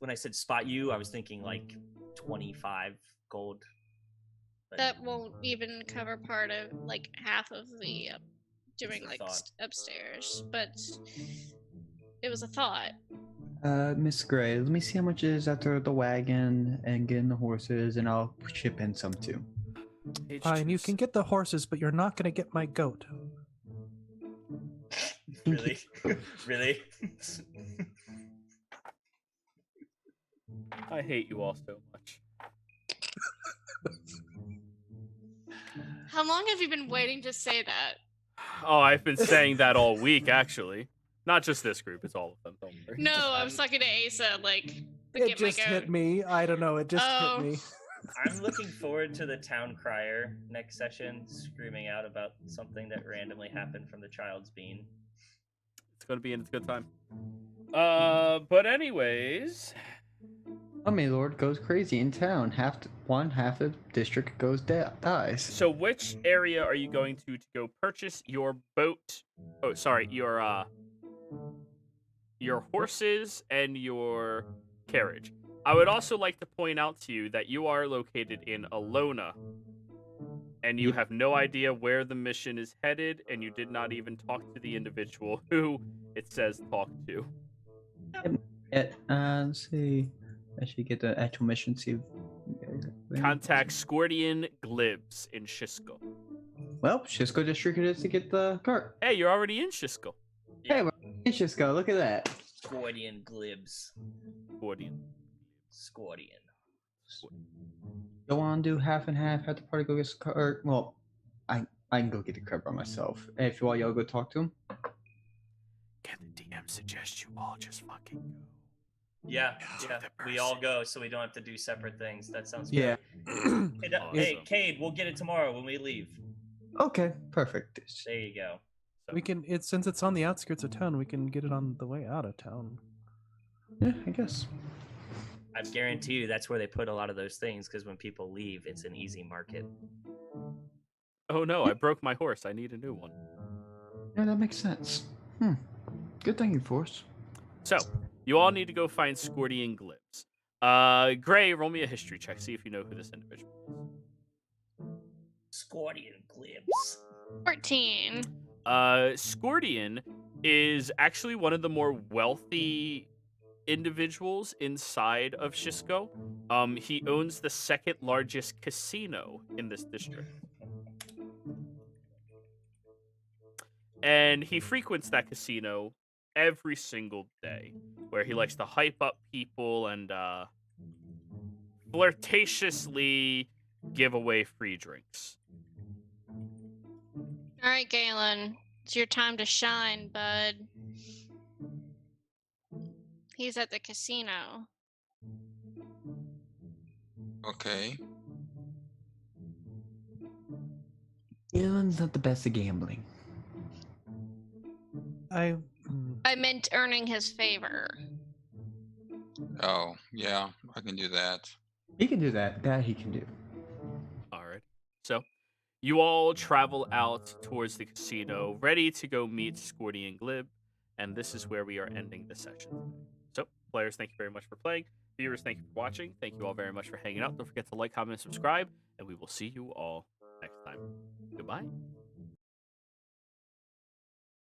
When I said spot you, I was thinking like 25 gold. But That won't even cover part of, like, half of the doing, a like, thought. upstairs. But it was a thought. Miss Gray, let me see how much it is after the wagon and getting the horses, and I'll chip in some too. Fine, you can get the horses, but you're not going to get my goat. Really? Really? I hate you all so much. How long have you been waiting to say that? Oh, I've been saying that all week, actually. Not just this group, it's all of them. Don't worry. No, I was talking to Asa, like, to It get my just goat. hit me. I don't know. It just Oh. hit me. I'm looking forward to the town crier next session screaming out about something that randomly happened from the child's bean. It's gonna be a good time. But anyways, Oh, my lord goes crazy in town. Half the district goes dies. so which area are you going to go purchase your boat? Oh, sorry, your horses and your carriage. I would also like to point out to you that you are located in Alona, and you Yep. have no idea where the mission is headed, and you did not even talk to the individual who it says talk to. Let's see. I should get the actual mission. See. Contact Scordian Glibs in Shisco. Well, Shisco District it is to get the cart. Hey, you're already in Shisco. Hey, we're in Shisco. Look at that. Scordian glibs. Scordian. Scordian. Go on, do half and half. Have the party go get the cart. Well, I can go get the cart by myself. If you all y'all go talk to him. Can the DM suggest you all just fucking go? Yeah, To yeah. the We all person. go so we don't have to do separate things. That sounds Yeah. good. Hey, hey, Awesome. Cade, we'll get it tomorrow when we leave. Okay, perfect. There you go. We can. Since it's on the outskirts of town, we can get it on the way out of town. Yeah, I guess. I guarantee you that's where they put a lot of those things because when people leave, it's an easy market. Oh no, I broke my horse. I need a new one. Yeah, that makes sense. Good thinking, Force. So, you all need to go find Scordian Glibs. Gray, roll me a history check. See if you know who this individual is. Scordian glibs. 14. Scordian is actually one of the more wealthy individuals inside of Shisco. He owns the second largest casino in this district. And he frequents that casino every single day, where he likes to hype up people and flirtatiously give away free drinks. All right, Galen, it's your time to shine, bud. He's at the casino. Okay. Galen's not the best at gambling. I I meant earning his favor. Oh, yeah, I can do that. He can do that. That he can do. All right. So, you all travel out towards the casino, ready to go meet Scordian Glib, and this is where we are ending the session. So, players, thank you very much for playing. Viewers, thank you for watching. Thank you all very much for hanging out. Don't forget to like, comment, and subscribe, and we will see you all next time. Goodbye.